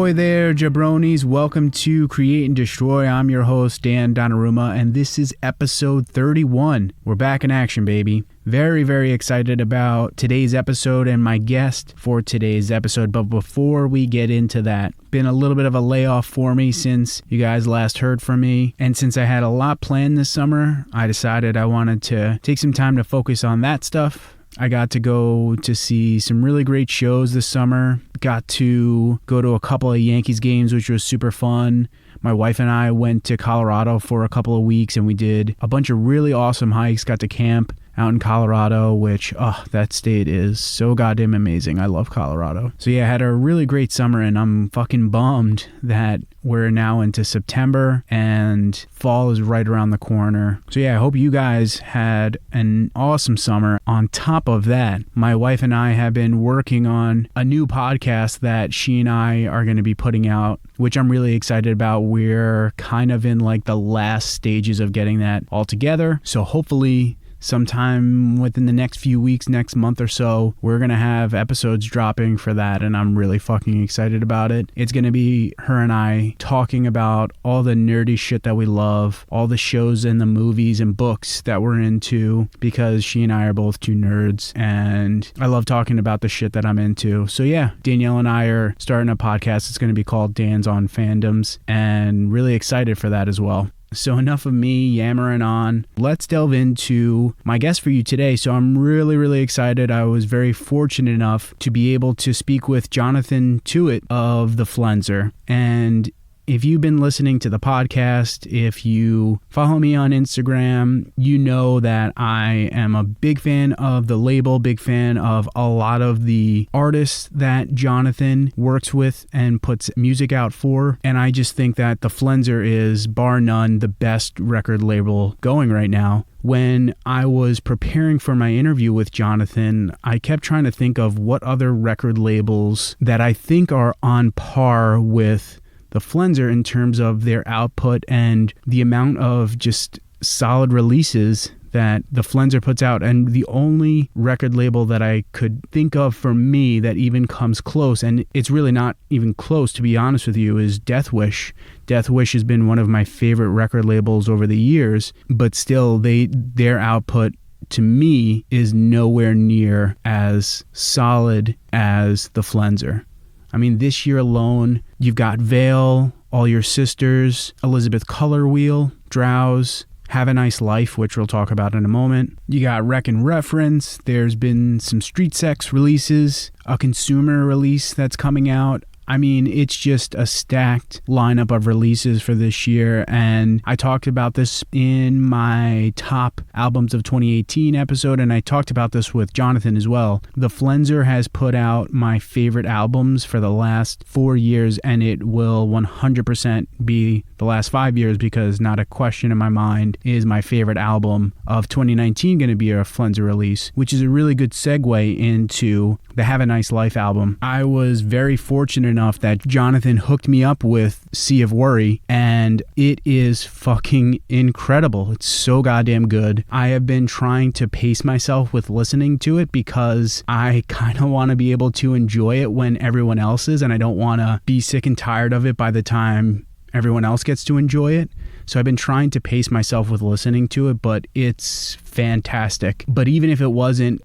Ahoy there, jabronis. Welcome to Create and Destroy. I'm your host, Dan Donnarumma, and this is episode 31. We're back in action, baby. Very, very excited about today's episode and my guest for today's episode. But before we get into that, been a little bit of a layoff for me since you guys last heard from me. And since I had a lot planned this summer, I decided I wanted to take some time to focus on that stuff. I got to go to see some really great shows this summer. Got to go to a couple of Yankees games, which was super fun. My wife and I went to Colorado for a couple of weeks, and we did a bunch of really awesome hikes. Got to camp out in Colorado, which, that state is so goddamn amazing. I love Colorado. So yeah, I had a really great summer, and I'm fucking bummed that we're now into September and fall is right around the corner. So yeah, I hope you guys had an awesome summer. On top of that, my wife and I have been working on a new podcast that she and I are going to be putting out, which I'm really excited about. We're kind of in like the last stages of getting that all together. So hopefully sometime within the next few weeks, next month or so, we're going to have episodes dropping for that, and I'm really fucking excited about it. It's going to be her and I talking about all the nerdy shit that we love, all the shows and the movies and books that we're into, because she and I are both two nerds, and I love talking about the shit that I'm into. So yeah, Danielle and I are starting a podcast. It's going to be called Dan's on Fandoms, and really excited for that as well. So enough of me yammering on. Let's delve into my guest for you today. So I'm really, really excited. I was very fortunate enough to be able to speak with Jonathan Tuite of the Flenser. And if you've been listening to the podcast, if you follow me on Instagram, you know that I am a big fan of the label, big fan of a lot of the artists that Jonathan works with and puts music out for. And I just think that the Flenser is, bar none, the best record label going right now. When I was preparing for my interview with Jonathan, I kept trying to think of what other record labels that I think are on par with the Flenser in terms of their output and the amount of just solid releases that the Flenser puts out. And the only record label that I could think of for me that even comes close, and it's really not even close to be honest with you, is Death Wish. Death Wish has been one of my favorite record labels over the years, but still their output to me is nowhere near as solid as the Flenser. I mean, this year alone, you've got Veil, All Your Sisters, Elizabeth Color Wheel, Drowse, Have a Nice Life, which we'll talk about in a moment. You got Wreck and Reference. There's been some Street Sex releases, a Consumer release that's coming out. I mean, it's just a stacked lineup of releases for this year, and I talked about this in my top albums of 2018 episode, and I talked about this with Jonathan as well. The Flenser has put out my favorite albums for the last 4 years, and it will 100% be the last 5 years, because not a question in my mind is my favorite album of 2019 going to be a Flenser release, which is a really good segue into the Have a Nice Life album. I was very fortunate enough that Jonathan hooked me up with Sea of Worry, and it is fucking incredible. It's so goddamn good. I have been trying to pace myself with listening to it because I kind of want to be able to enjoy it when everyone else is, and I don't want to be sick and tired of it by the time everyone else gets to enjoy it. So I've been trying to pace myself with listening to it, but it's fantastic. But even if there wasn't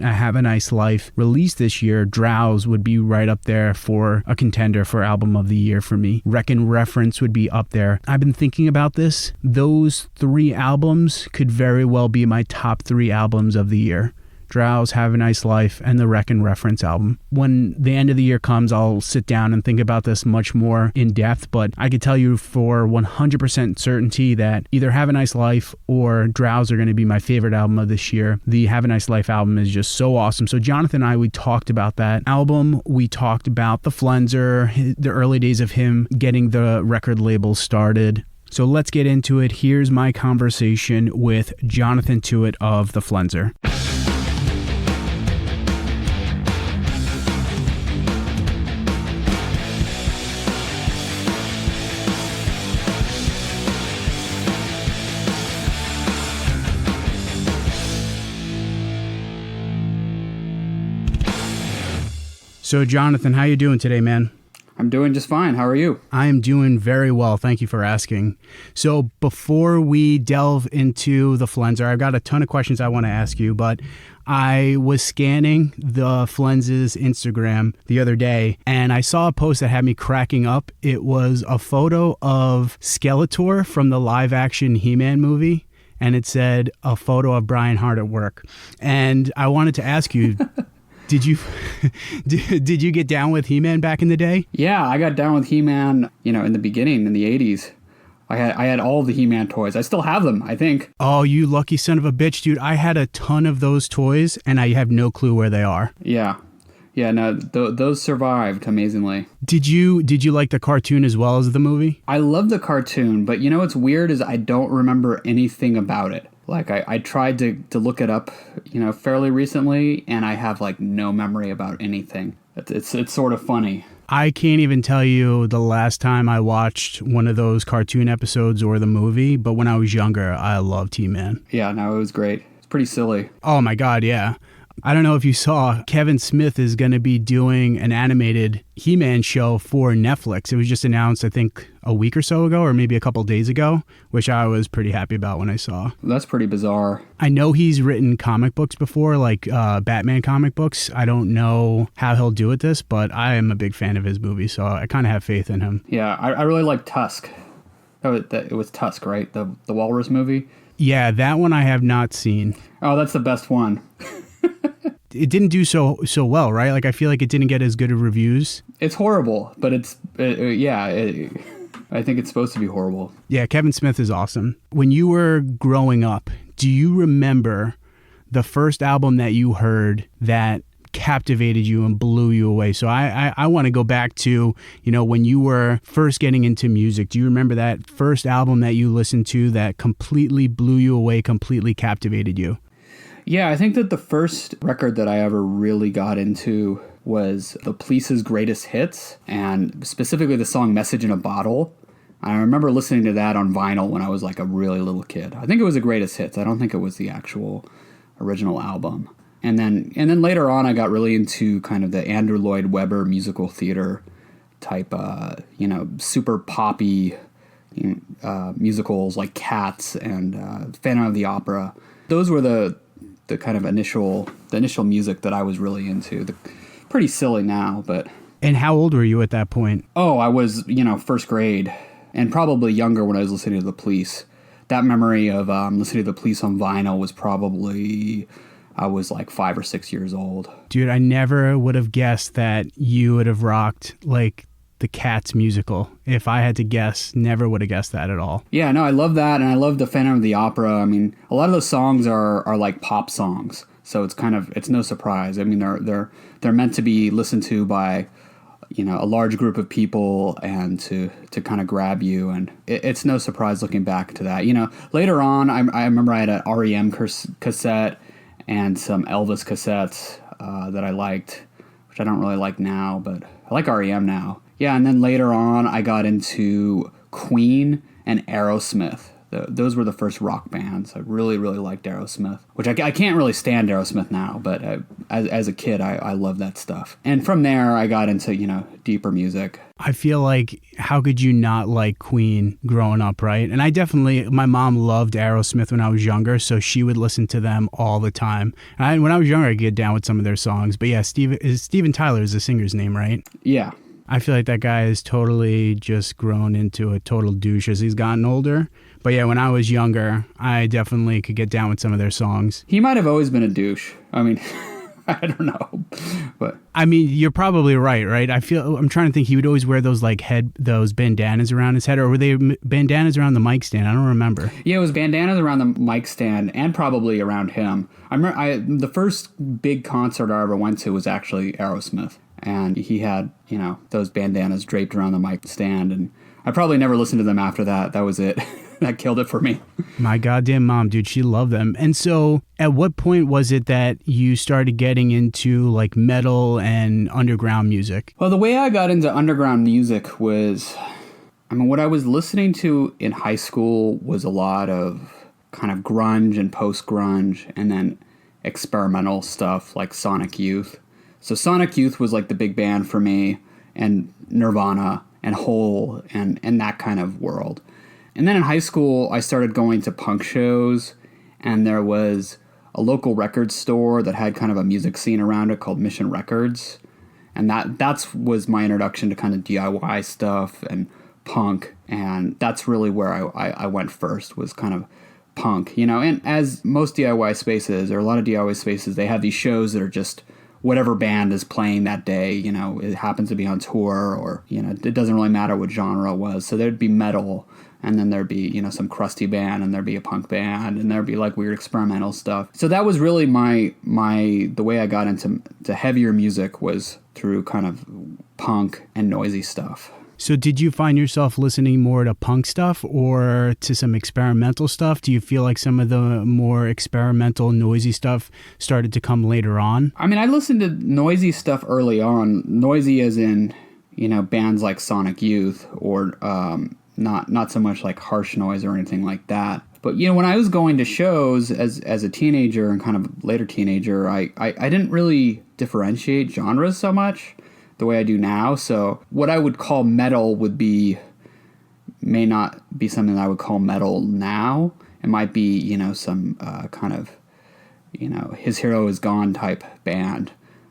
a Have a Nice Life release this year, Drowse would be right up there for a contender for album of the year for me. Wreck and Reference would be up there. I've been thinking about this. Those 3 albums could very well be my top 3 albums of the year. Drowse, Have a Nice Life, and the Wreck and Reference album. When the end of the year comes, I'll sit down and think about this much more in depth, but I can tell you for 100% certainty that either Have a Nice Life or Drowse are going to be my favorite album of this year. The Have a Nice Life album is just so awesome. So Jonathan and I, we talked about that album. We talked about the Flenser, the early days of him getting the record label started. So let's get into it. Here's my conversation with Jonathan Tuite of the Flenser. So Jonathan, how you doing today, man? I'm doing just fine. How are you? I am doing very well. Thank you for asking. So before we delve into the Flenser, I've got a ton of questions I want to ask you, but I was scanning the Flens's Instagram the other day, and I saw a post that had me cracking up. It was a photo of Skeletor from the live-action He-Man movie, and it said a photo of Brian Hart at work. And I wanted to ask you... Did you get down with He-Man back in the day? Yeah, I got down with He-Man, in the beginning, in the 80s. I had all the He-Man toys. I still have them, I think. Oh, you lucky son of a bitch, dude. I had a ton of those toys, and I have no clue where they are. Yeah. Yeah, no, those survived, amazingly. Did you like the cartoon as well as the movie? I love the cartoon, but what's weird is I don't remember anything about it. Like, I tried to look it up, fairly recently, and I have, no memory about anything. It's sort of funny. I can't even tell you the last time I watched one of those cartoon episodes or the movie, but when I was younger, I loved He-Man. Yeah, no, it was great. It's pretty silly. Oh, my God, yeah. I don't know if you saw, Kevin Smith is going to be doing an animated He-Man show for Netflix. It was just announced, I think, a week or so ago, or maybe a couple days ago, which I was pretty happy about when I saw. That's pretty bizarre. I know he's written comic books before, like Batman comic books. I don't know how he'll do with this, but I am a big fan of his movie, so I kind of have faith in him. Yeah, I really like Tusk. It was Tusk, right? The Walrus movie? Yeah, that one I have not seen. Oh, that's the best one. It didn't do so well, right? Like, I feel like it didn't get as good of reviews. It's horrible, but I think it's supposed to be horrible. Yeah, Kevin Smith is awesome. When you were growing up, do you remember the first album that you heard that captivated you and blew you away? So I want to go back to, when you were first getting into music. Do you remember that first album that you listened to that completely blew you away, completely captivated you? Yeah, I think that the first record that I ever really got into was The Police's Greatest Hits, and specifically the song Message in a Bottle. I remember listening to that on vinyl when I was a really little kid. I think it was the Greatest Hits. I don't think it was the actual original album. And then later on, I got really into kind of the Andrew Lloyd Webber musical theater type, super poppy musicals like Cats and Phantom of the Opera. Those were the kind of initial music that I was really into. Pretty silly now, but... And how old were you at that point? Oh, I was, first grade, and probably younger when I was listening to The Police. That memory of listening to The Police on vinyl was probably... I was 5 or 6 years old. Dude, I never would have guessed that you would have rocked, the Cats musical. If I had to guess, never would have guessed that at all. Yeah, no, I love that, and I love the Phantom of the Opera. I mean, a lot of those songs are pop songs, so it's no surprise. I mean, they're meant to be listened to by, a large group of people and to kind of grab you, and it's no surprise looking back to that. Later on, I remember I had an REM cassette and some Elvis cassettes that I liked, which I don't really like now, but I like REM now. Yeah, and then later on, I got into Queen and Aerosmith. Those were the first rock bands. I really, really liked Aerosmith, which I can't really stand Aerosmith now, but as a kid, I loved that stuff. And from there, I got into, deeper music. I feel like, how could you not like Queen growing up, right? And my mom loved Aerosmith when I was younger, so she would listen to them all the time. And when I was younger, I'd get down with some of their songs. But yeah, Steven Tyler is the singer's name, right? Yeah. I feel like that guy has totally just grown into a total douche as he's gotten older. But yeah, when I was younger, I definitely could get down with some of their songs. He might have always been a douche. I mean, I don't know. But I mean, you're probably right? I'm trying to think, he would always wear those those bandanas around his head, or were they bandanas around the mic stand? I don't remember. Yeah, it was bandanas around the mic stand and probably around him. I remember the first big concert I ever went to was actually Aerosmith. And he had, those bandanas draped around the mic stand. And I probably never listened to them after that. That was it. That killed it for me. My goddamn mom, dude, she loved them. And so at what point was it that you started getting into metal and underground music? Well, the way I got into underground music was, what I was listening to in high school was a lot of kind of grunge and post-grunge, and then experimental stuff like Sonic Youth. So Sonic Youth was the big band for me. and Nirvana and Hole and that kind of world. And then in high school, I started going to punk shows, and there was a local record store that had kind of a music scene around it called Mission Records. And that was my introduction to kind of DIY stuff and punk. And that's really where I went first, was kind of punk, you know. And as most DIY spaces, or a lot of DIY spaces, they have these shows that are just whatever band is playing that day, you know. It happens to be on tour, or, you know, it doesn't really matter what genre it was. So there'd be metal, and then there'd be, you know, some crusty band, and there'd be a punk band, and there'd be like weird experimental stuff. So that was really the way I got into heavier music, was through kind of punk and noisy stuff. So did you find yourself listening more to punk stuff or to some experimental stuff? Do you feel like some of the more experimental, noisy stuff started to come later on? I mean, I listened to noisy stuff early on. Noisy as in, you know, bands like Sonic Youth, or not so much like harsh noise or anything like that. But, you know, when I was going to shows as a teenager and kind of later teenager, I didn't really differentiate genres so much the way I do now. So what I would call metal may not be something that I would call metal now. It might be, you know, some kind of, you know, His Hero Is Gone type band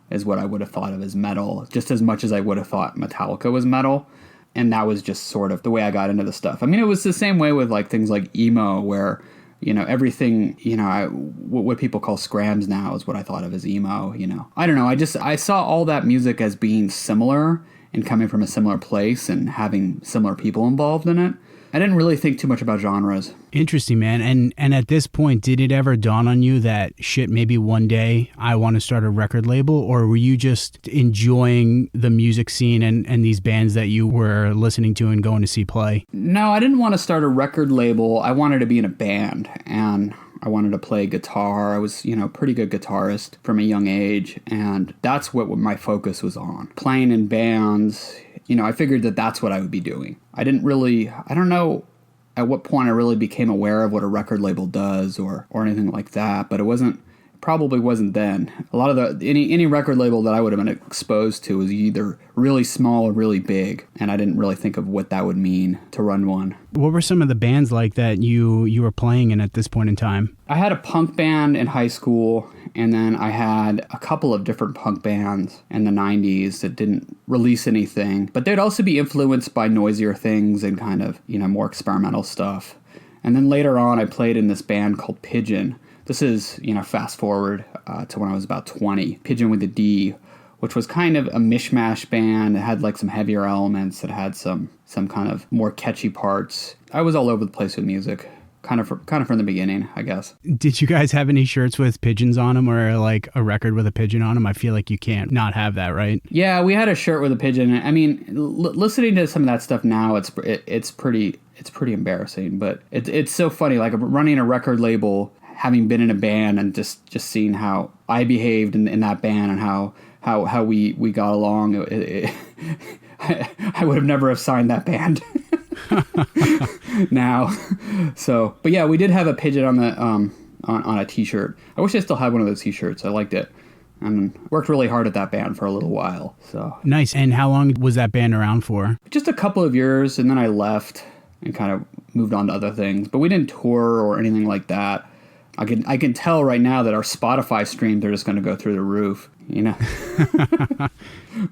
is what I would have thought of as metal, just as much as I would have thought Metallica was metal. And that was just sort of the way I got into the stuff. I mean, it was the same way with like things like emo, where, you know, everything, you know, what people call scrams now is what I thought of as emo, you know. I don't know. I saw all that music as being similar and coming from a similar place and having similar people involved in it. I didn't really think too much about genres. Interesting, man. And at this point, did it ever dawn on you that, shit, maybe one day I want to start a record label? Or were you just enjoying the music scene and these bands that you were listening to and going to see play? No, I didn't want to start a record label. I wanted to be in a band, and I wanted to play guitar. I was, you know, a pretty good guitarist from a young age, and that's what my focus was on. Playing in bands. You know, I figured that that's what I would be doing. I don't know at what point I really became aware of what a record label does or anything like that, but probably wasn't then. A lot of any record label that I would have been exposed to was either really small or really big, and I didn't really think of what that would mean to run one. What were some of the bands like that you were playing in at this point in time? I had a punk band in high school, and then I had a couple of different punk bands in the 90s that didn't release anything, but they'd also be influenced by noisier things and kind of, you know, more experimental stuff. And then later on, I played in this band called Pigeon. This is, you know, fast forward to when I was about 20. Pigeon with a D, which was kind of a mishmash band. It had like some heavier elements. It had some kind of more catchy parts. I was all over the place with music, kind of from the beginning, I guess. Did you guys have any shirts with pigeons on them, or like a record with a pigeon on them? I feel like you can't not have that, right? Yeah, we had a shirt with a pigeon. I mean, listening to some of that stuff now, it's pretty embarrassing, but it's so funny. Like running a record label, having been in a band, and just seeing how I behaved in that band and how we got along. I would have never have signed that band now. So, but yeah, we did have a pigeon on the on a t-shirt. I wish I still had one of those t-shirts. I liked it, and worked really hard at that band for a little while. So nice. And how long was that band around for? Just a couple of years, and then I left and kind of moved on to other things. But we didn't tour or anything like that. I can tell right now that our Spotify streams are just going to go through the roof, you know.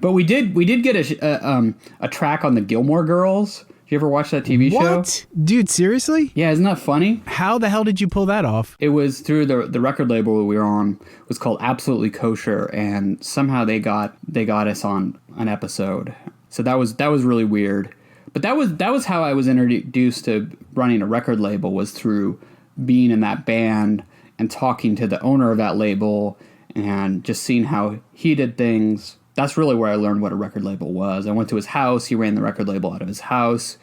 But we did get a track on the Gilmore Girls. Did you ever watch that TV show? What? Dude, seriously? Yeah, isn't that funny? How the hell did you pull that off? It was through the record label we were on. It was called Absolutely Kosher, and somehow they got us on an episode. So that was really weird. But that was how I was introduced to running a record label, was through being in that band and talking to the owner of that label and just seeing how he did things. That's really where I learned what a record label was. I went to his house. He ran the record label out of his house.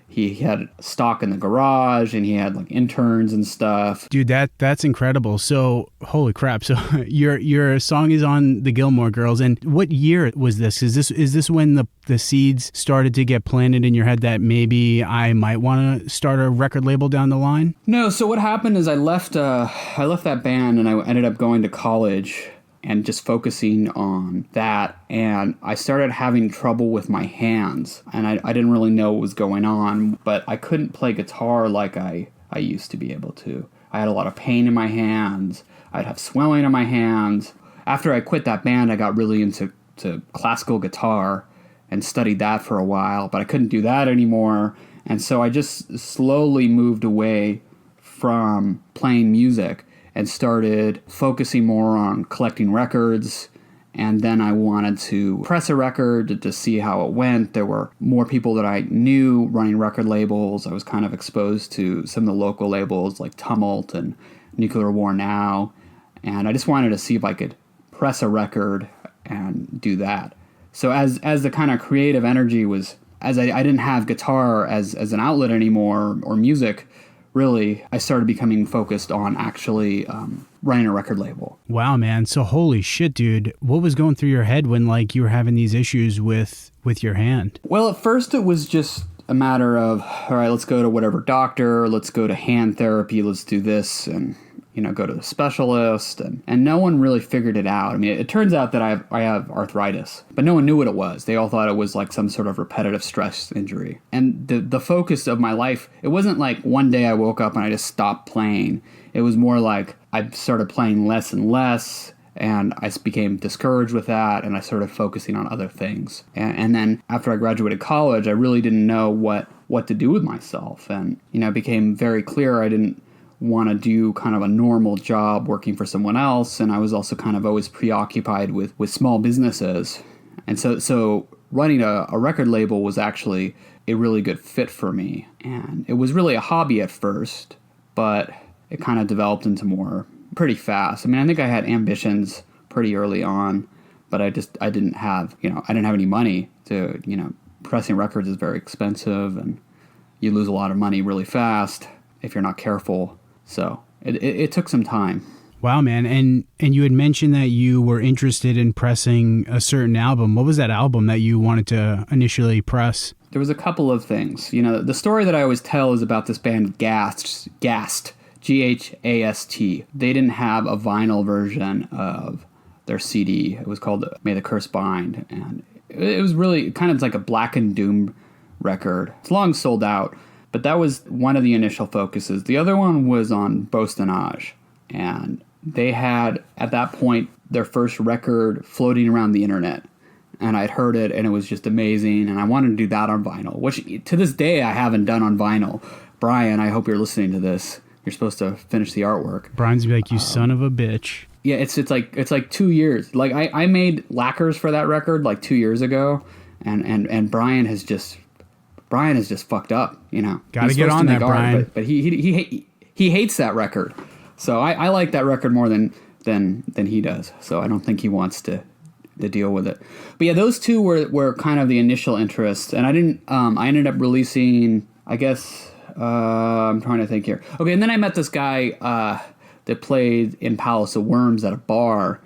He had stock in the garage, and he had like interns and stuff. Dude, that's incredible. So, holy crap. So your song is on the Gilmore Girls. And what year was this? Is this when the seeds started to get planted in your head that maybe I might want to start a record label down the line? No. So what happened is I left that band, and I ended up going to college. and just focusing on that. And I started having trouble with my hands, and I didn't really know what was going on, but I couldn't play guitar like I used to be able to. I had a lot of pain in my hands. I'd have swelling in my hands. After I quit that band, I got really into classical guitar and studied that for a while, but I couldn't do that anymore. And so I just slowly moved away from playing music and started focusing more on collecting records. And then I wanted to press a record to see how it went. There were more people that I knew running record labels. I was kind of exposed to some of the local labels like Tumult and Nuclear War Now. And I just wanted to see if I could press a record and do that. So as the kind of creative energy was, as I didn't have guitar as an outlet anymore, or music, really, I started becoming focused on actually running a record label. Wow, man. So holy shit, dude. What was going through your head when like you were having these issues with your hand? Well, at first it was just a matter of, all right, let's go to whatever doctor, let's go to hand therapy, let's do this, and go to the specialist, and no one really figured it out. I mean, it turns out that I have arthritis, but no one knew what it was. They all thought it was like some sort of repetitive stress injury. And the focus of my life, it wasn't like one day I woke up and I just stopped playing. It was more like I started playing less and less, and I became discouraged with that, and I started focusing on other things. And then after I graduated college, I really didn't know what to do with myself. And, it became very clear I didn't want to do kind of a normal job working for someone else, and I was also kind of always preoccupied with small businesses. And so running a record label was actually a really good fit for me. And it was really a hobby at first, but it kind of developed into more pretty fast. I mean, I think I had ambitions pretty early on, but I didn't have any money to, pressing records is very expensive, and you lose a lot of money really fast if you're not careful. So it took some time. Wow, man. And you had mentioned that you were interested in pressing a certain album. What was that album that you wanted to initially press? There was a couple of things. The story that I always tell is about this band Ghast, Ghast. They didn't have a vinyl version of their CD. It was called May the Curse Bind. And it was really kind of like a Black and Doom record. It's long sold out. But that was one of the initial focuses. The other one was on Bostonnage. And they had, at that point, their first record floating around the internet. And I'd heard it, and it was just amazing. And I wanted to do that on vinyl, which to this day I haven't done on vinyl. Brian, I hope you're listening to this. You're supposed to finish the artwork. Brian's like, you son of a bitch. Yeah, it's like 2 years. Like I made lacquers for that record like 2 years ago, and Brian has just fucked up, Gotta get on that, Brian. But he hates that record. So I like that record more than he does. So I don't think he wants to deal with it. But yeah, those two were kind of the initial interests, and I didn't. I ended up releasing, I guess. I'm trying to think here. Okay, and then I met this guy that played in Palace of Worms at a bar,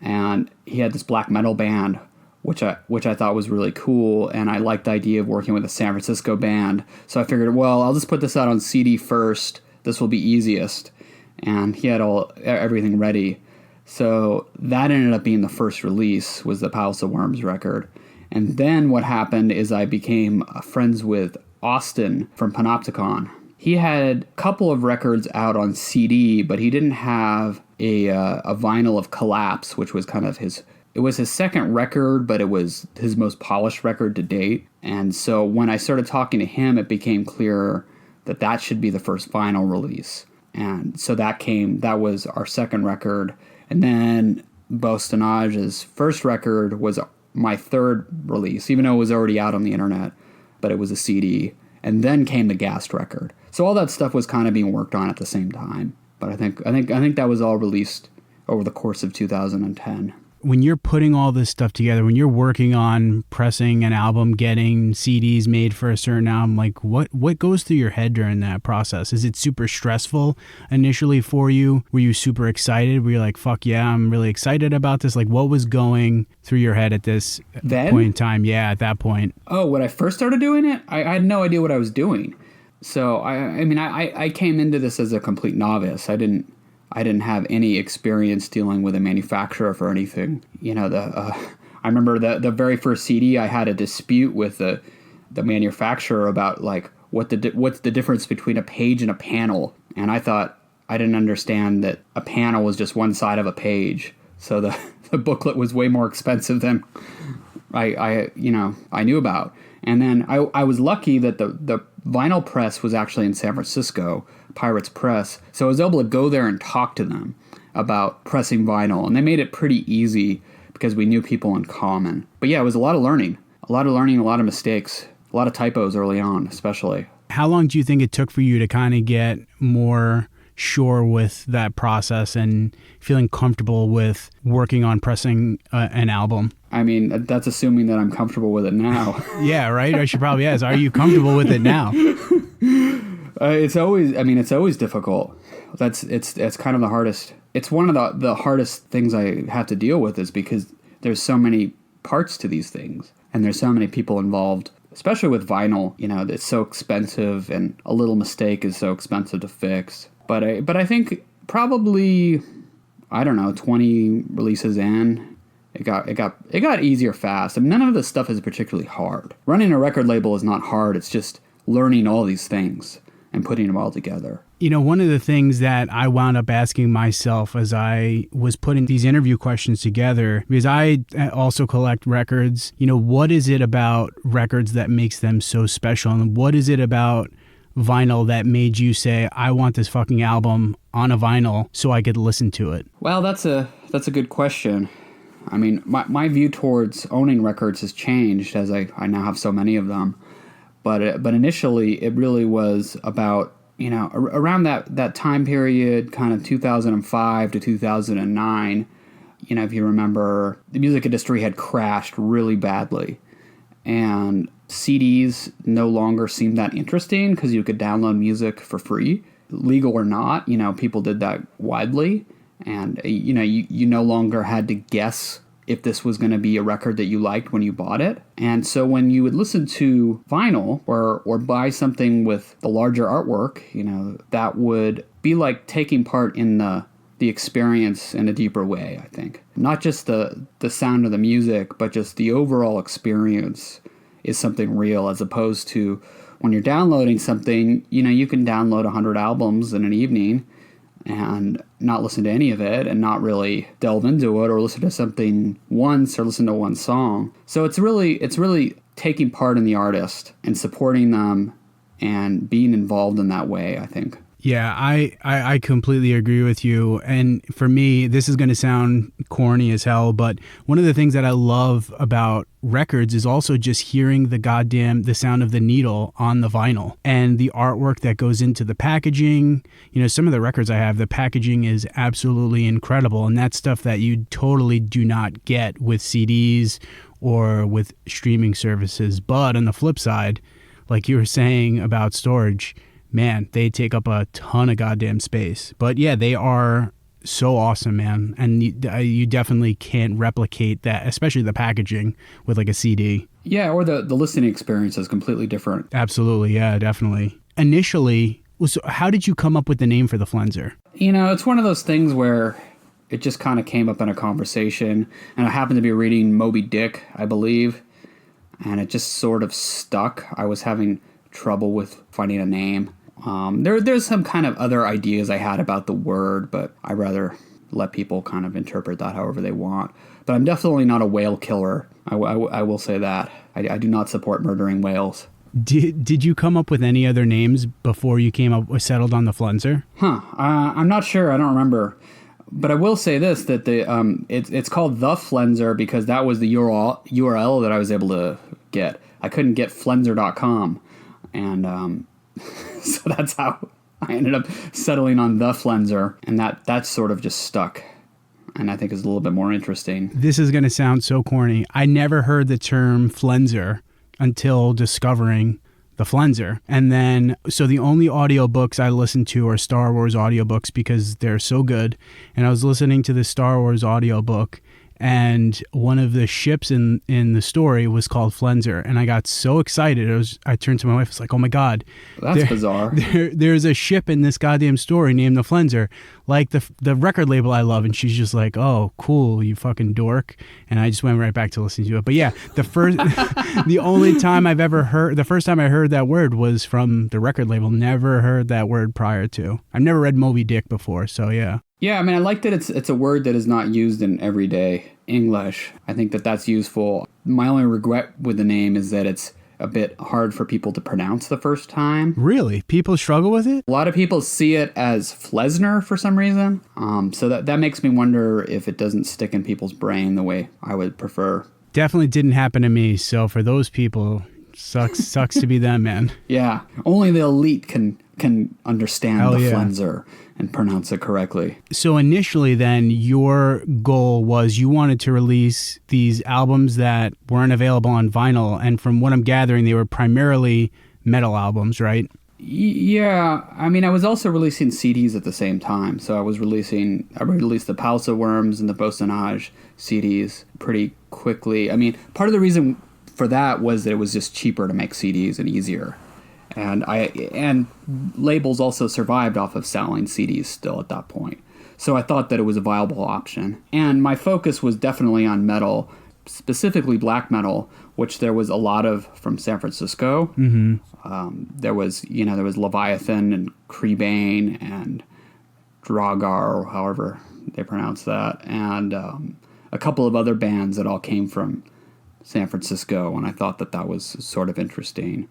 and he had this black metal band, which I thought was really cool, and I liked the idea of working with a San Francisco band. So I figured, well, I'll just put this out on CD first. This will be easiest. And he had everything ready. So that ended up being the first release, was the Palace of Worms record. And then what happened is I became friends with Austin from Panopticon. He had a couple of records out on CD, but he didn't have a vinyl of Collapse, which was kind of it was his second record, but it was his most polished record to date. And so when I started talking to him, it became clear that should be the first vinyl release. And so that was our second record. And then Bostonnage's first record was my third release, even though it was already out on the internet, but it was a CD. And then came the Ghast record. So all that stuff was kind of being worked on at the same time. But I think that was all released over the course of 2010. When you're putting all this stuff together, when you're working on pressing an album, getting CDs made for a certain album, like what goes through your head during that process? Is it super stressful initially for you? Were you super excited? Were you like, fuck yeah, I'm really excited about this? Like, what was going through your head at this point in time? Yeah, at that point. Oh, when I first started doing it, I had no idea what I was doing. So I came into this as a complete novice. I I didn't have any experience dealing with a manufacturer for anything. I remember the very first CD, I had a dispute with the manufacturer about like what's the difference between a page and a panel, and I thought I didn't understand that a panel was just one side of a page. So the booklet was way more expensive than I knew about. And then I was lucky that the vinyl press was actually in San Francisco, Pirates Press. So I was able to go there and talk to them about pressing vinyl. And they made it pretty easy because we knew people in common. But yeah, it was a lot of learning, a lot of mistakes, a lot of typos early on, especially. How long do you think it took for you to kind of get more sure with that process and feeling comfortable with working on pressing an album? I mean, that's assuming that I'm comfortable with it now. Yeah, right? I should probably ask, are you comfortable with it now? It's always difficult. It's kind of the hardest. It's one of the hardest things I have to deal with, is because there's so many parts to these things and there's so many people involved, especially with vinyl. It's so expensive, and a little mistake is so expensive to fix. But I think probably, I don't know, 20 releases in, it got easier fast. I mean, none of this stuff is particularly hard. Running a record label is not hard. It's just learning all these things and putting them all together. One of the things that I wound up asking myself as I was putting these interview questions together, because I also collect records, what is it about records that makes them so special? And what is it about vinyl that made you say, I want this fucking album on a vinyl so I could listen to it? Well, that's a good question. I mean, my view towards owning records has changed as I now have so many of them. But initially, it really was about, around that time period, kind of 2005 to 2009, if you remember, the music industry had crashed really badly. And CDs no longer seemed that interesting because you could download music for free, legal or not. People did that widely, and you no longer had to guess if this was going to be a record that you liked when you bought it. And so when you would listen to vinyl or buy something with the larger artwork, that would be like taking part in the experience in a deeper way, I think. Not just the sound of the music, but just the overall experience is something real, as opposed to when you're downloading something, you can download 100 albums in an evening and not listen to any of it and not really delve into it, or listen to something once or listen to one song. So it's really taking part in the artist and supporting them and being involved in that way, I think. Yeah, I completely agree with you. And for me, this is going to sound corny as hell, but one of the things that I love about records is also just hearing the sound of the needle on the vinyl and the artwork that goes into the packaging. Some of the records I have, the packaging is absolutely incredible. And that's stuff that you totally do not get with CDs or with streaming services. But on the flip side, like you were saying about storage, man, they take up a ton of goddamn space. But yeah, they are so awesome, man. And you definitely can't replicate that, especially the packaging with like a CD. Yeah, or the listening experience is completely different. Absolutely, yeah, definitely. Initially, so how did you come up with the name for the Flenser? It's one of those things where it just kind of came up in a conversation. And I happened to be reading Moby Dick, I believe. And it just sort of stuck. I was having trouble with finding a name. There's some kind of other ideas I had about the word, but I'd rather let people kind of interpret that however they want. But I'm definitely not a whale killer. I will say that. I do not support murdering whales. Did you come up with any other names before you settled on the Flenser? I'm not sure. I don't remember. But I will say this, that it's called the Flenser because that was the URL that I was able to get. I couldn't get Flenser.com. And so that's how I ended up settling on the Flenser, and that sort of just stuck, and I think is a little bit more interesting. This is going to sound so corny. I never heard the term Flenser until discovering the Flenser. And then, so the only audiobooks I listen to are Star Wars audiobooks because they're so good. And I was listening to the Star Wars audiobook, and one of the ships in the story was called Flenser, and I got so excited. I turned to my wife. It's like, oh my god, that's bizarre. There's a ship in this goddamn story named the Flenser, like the record label I love. And she's just like, oh, cool, you fucking dork. And I just went right back to listening to it. But yeah, the first time I heard that word was from the record label. Never heard that word prior to. I've never read Moby Dick before, so yeah. Yeah, I mean, I like that it's a word that is not used in everyday English. I think that's useful. My only regret with the name is that it's a bit hard for people to pronounce the first time. Really? People struggle with it? A lot of people see it as Flesner for some reason. So that makes me wonder if it doesn't stick in people's brain the way I would prefer. Definitely didn't happen to me. So for those people, sucks to be them, man. Yeah. Only the elite can understand Flenser and pronounce it correctly. So initially then, your goal was you wanted to release these albums that weren't available on vinyl, and from what I'm gathering, they were primarily metal albums, right? Yeah, I mean, I was also releasing CDs at the same time. So I released the Palsa Worms and the Bossonage CDs pretty quickly. I mean, part of the reason for that was that it was just cheaper to make CDs and easier. And labels also survived off of selling CDs still at that point. So I thought that it was a viable option. And my focus was definitely on metal, specifically black metal, which there was a lot of from San Francisco. Mm-hmm. There was Leviathan and Creebane and Dragar, or however they pronounce that, and a couple of other bands that all came from San Francisco, and I thought that was sort of interesting.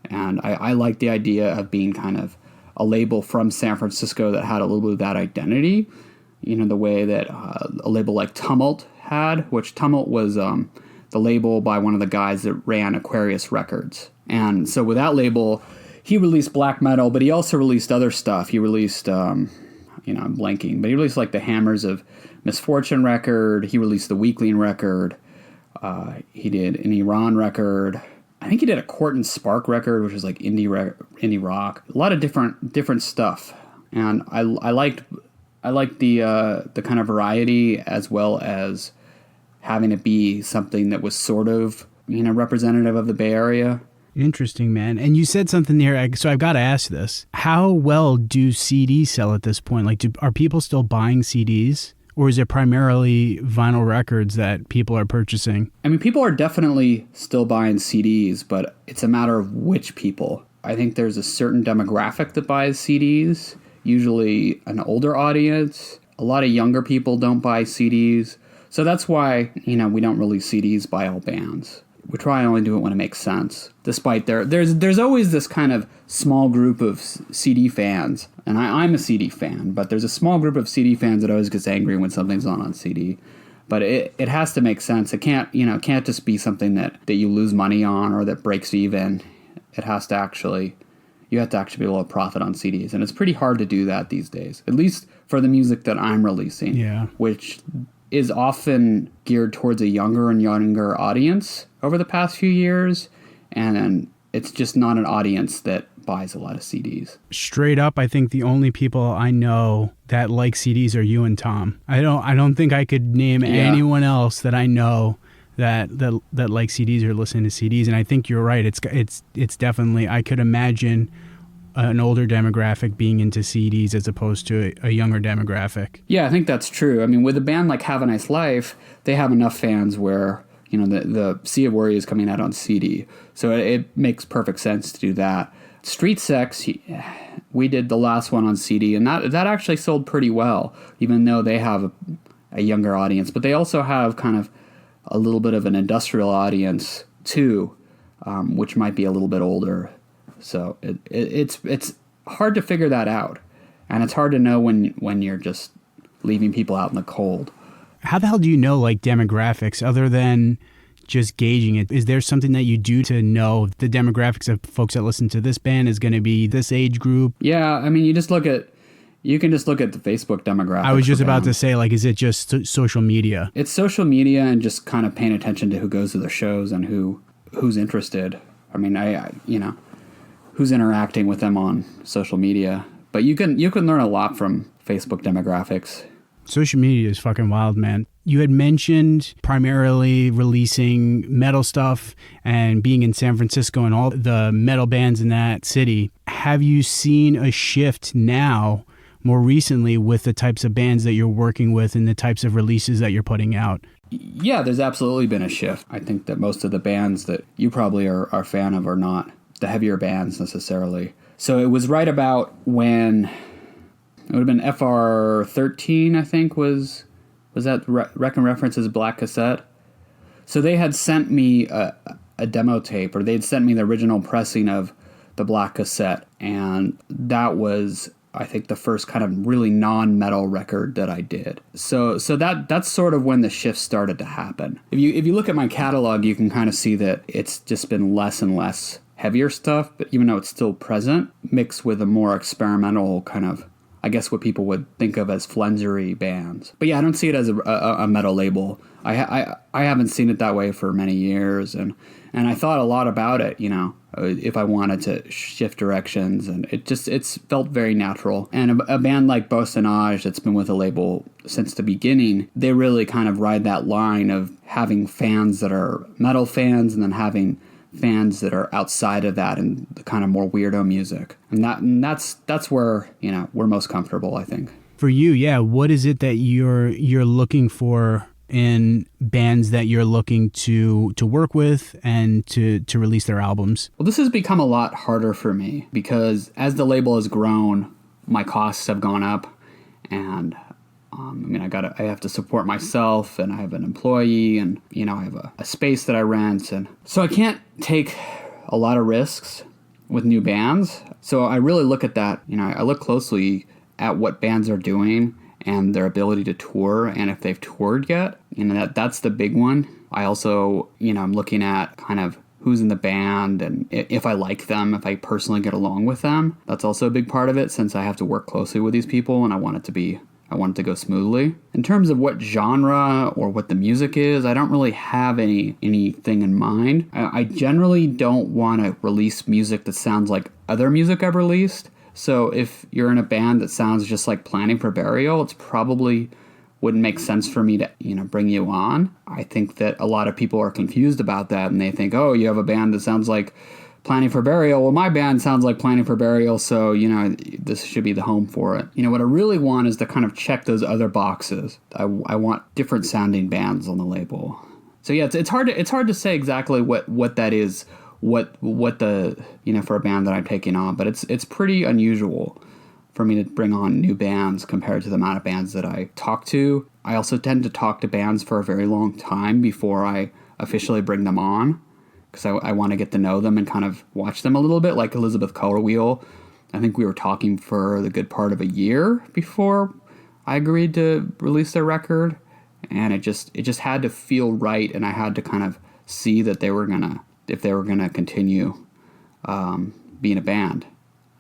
And I liked the idea of being kind of a label from San Francisco that had a little bit of that identity, the way that a label like Tumult had, which Tumult was the label by one of the guys that ran Aquarius Records. And so with that label, he released black metal, but he also released other stuff. He released, I'm blanking, but he released like the Hammers of Misfortune record. He released the Weakling record. He did an Iran record. I think he did a Court and Spark record, which was like indie rock. A lot of different stuff, and I liked the kind of variety, as well as having it be something that was sort of representative of the Bay Area. Interesting, man. And you said something here, so I've got to ask this: how well do CDs sell at this point? Like, are people still buying CDs? Or is it primarily vinyl records that people are purchasing? I mean, people are definitely still buying CDs, but it's a matter of which people. I think there's a certain demographic that buys CDs, usually an older audience. A lot of younger people don't buy CDs. So that's why, we don't release CDs by all bands. We try and only do it when it makes sense. Despite there's always this kind of small group of CD fans, and I'm a CD fan, but there's a small group of CD fans that always gets angry when something's not on CD. But it has to make sense. It can't just be something that you lose money on or that breaks even. It has to actually, you have to actually be able to profit on CDs, and it's pretty hard to do that these days. At least for the music that I'm releasing, which is often geared towards a younger and younger audience over the past few years, and it's just not an audience that buys a lot of CDs. Straight up, I think the only people I know that like CDs are you and Tom. I don't think I could name anyone else that I know that like CDs or listen to CDs. And I think you're right. It's definitely, I could imagine an older demographic being into CDs as opposed to a younger demographic. Yeah, I think that's true. I mean, with a band like Have a Nice Life, they have enough fans where the Sea of Worry is coming out on CD, so it makes perfect sense to do that. Street Sex, we did the last one on CD, and that actually sold pretty well, even though they have a younger audience. But they also have kind of a little bit of an industrial audience too, which might be a little bit older. So it's hard to figure that out, and it's hard to know when you're just leaving people out in the cold. How the hell do you know like demographics other than just gauging it? Is there something that you do to know the demographics of folks that listen to this band is going to be this age group? Yeah, I mean, you can just look at the Facebook demographics. I was just about to say, like, is it just social media? It's social media and just kind of paying attention to who goes to the shows and who's interested. I mean, who's interacting with them on social media. But you can learn a lot from Facebook demographics. Social media is fucking wild, man. You had mentioned primarily releasing metal stuff and being in San Francisco and all the metal bands in that city. Have you seen a shift now, more recently, with the types of bands that you're working with and the types of releases that you're putting out? Yeah, there's absolutely been a shift. I think that most of the bands that you probably are a fan of are not the heavier bands necessarily. So it was right about when it would have been FR13, I think, was that Reckon Reference's Black Cassette. So they had sent me a demo tape, or they'd sent me the original pressing of the Black Cassette, and that was, I think, the first kind of really non-metal record that I did. So that's sort of when the shift started to happen. If you look at my catalog, you can kind of see that it's just been less and less heavier stuff, but even though it's still present, mixed with a more experimental kind of, I guess, what people would think of as Flenser-y bands. But yeah, I don't see it as a metal label. I haven't seen it that way for many years, and I thought a lot about it, if I wanted to shift directions, and it's felt very natural. And a band like Bossonage that's been with a label since the beginning, they really kind of ride that line of having fans that are metal fans and then having fans that are outside of that and the kind of more weirdo music. And that's where, we're most comfortable, I think. For you, yeah, what is it that you're looking for in bands that you're looking to work with and to release their albums? Well, this has become a lot harder for me because as the label has grown, my costs have gone up, and I have to support myself, and I have an employee, and I have a space that I rent, and so I can't take a lot of risks with new bands. So I really look at that. I look closely at what bands are doing and their ability to tour, and if they've toured yet. That's the big one. I also, I'm looking at kind of who's in the band and if I like them, if I personally get along with them. That's also a big part of it, since I have to work closely with these people and I want it to go smoothly. In terms of what genre or what the music is, I don't really have anything in mind. I generally don't want to release music that sounds like other music I've released. So if you're in a band that sounds just like Planning for Burial, it's probably wouldn't make sense for me to, bring you on. I think that a lot of people are confused about that, and they think, oh, you have a band that sounds like Planning for Burial. Well, my band sounds like Planning for Burial, so, this should be the home for it. What I really want is to kind of check those other boxes. I want different sounding bands on the label. So yeah, it's hard to say exactly what that is, what the, for a band that I'm taking on, but it's pretty unusual for me to bring on new bands compared to the amount of bands that I talk to. I also tend to talk to bands for a very long time before I officially bring them on, because I want to get to know them and kind of watch them a little bit, like Elizabeth Colorwheel. I think we were talking for the good part of a year before I agreed to release their record, and it just had to feel right, and I had to kind of see that if they were gonna continue being a band,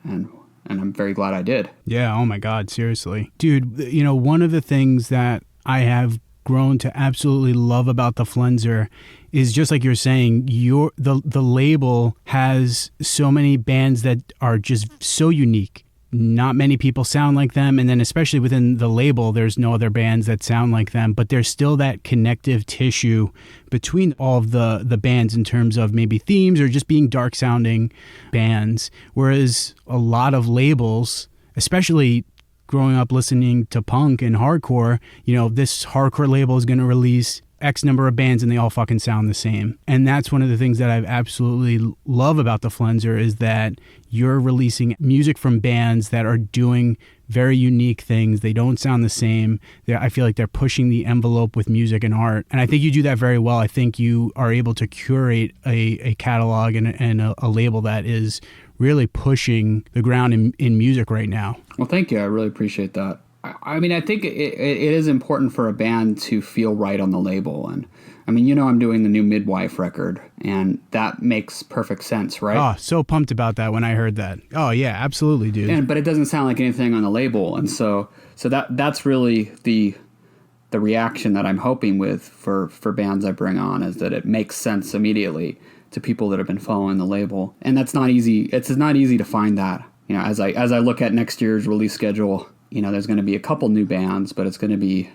and I'm very glad I did. Yeah, oh my God, seriously. Dude, one of the things that I have grown to absolutely love about the Flenser is, just like you're saying, the label has so many bands that are just so unique. Not many people sound like them, and then especially within the label, there's no other bands that sound like them, but there's still that connective tissue between all of the bands in terms of maybe themes or just being dark sounding bands. Whereas a lot of labels, especially growing up listening to punk and hardcore, this hardcore label is going to release X number of bands and they all fucking sound the same. And that's one of the things that I absolutely love about the Flenser, is that you're releasing music from bands that are doing very unique things. They don't sound the same. I feel like they're pushing the envelope with music and art. And I think you do that very well. I think you are able to curate a catalog and a label that is really pushing the ground in music right now. Well, thank you. I really appreciate that. I think it is important for a band to feel right on the label. And I'm doing the new Midwife record, and that makes perfect sense, right? Oh, so pumped about that when I heard that. Oh yeah, absolutely, dude. But it doesn't sound like anything on the label. And so that's really the reaction that I'm hoping with for bands I bring on, is that it makes sense immediately to people that have been following the label. And that's not easy. It's not easy to find that. As I look at next year's release schedule, there's going to be a couple new bands, but it's going to be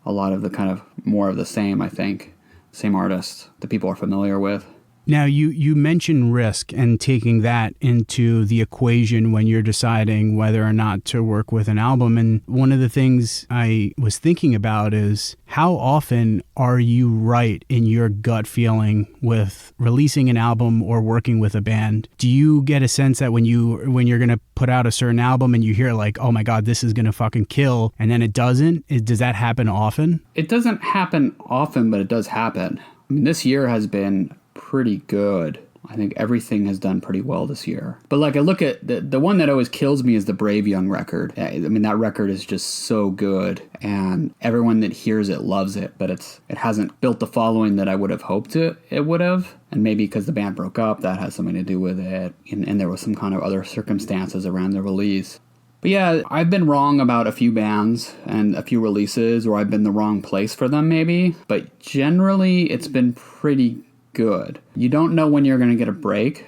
a lot of the kind of more of the same, I think. Same artists that people are familiar with. Now, you mentioned risk and taking that into the equation when you're deciding whether or not to work with an album. And one of the things I was thinking about is how often are you right in your gut feeling with releasing an album or working with a band? Do you get a sense that when you're going to put out a certain album and you hear like, oh my God, this is going to fucking kill, and then it doesn't? Does that happen often? It doesn't happen often, but it does happen. I mean, this year has been pretty good. I think everything has done pretty well this year. But like I look at the one that always kills me is the Brave Young record. I mean, that record is just so good, and everyone that hears it loves it, but it hasn't built the following that I would have hoped it would have. And maybe because the band broke up, that has something to do with it. And there was some kind of other circumstances around the release. But yeah, I've been wrong about a few bands and a few releases, or I've been the wrong place for them maybe. But generally, it's been pretty good. You don't know when you're going to get a break,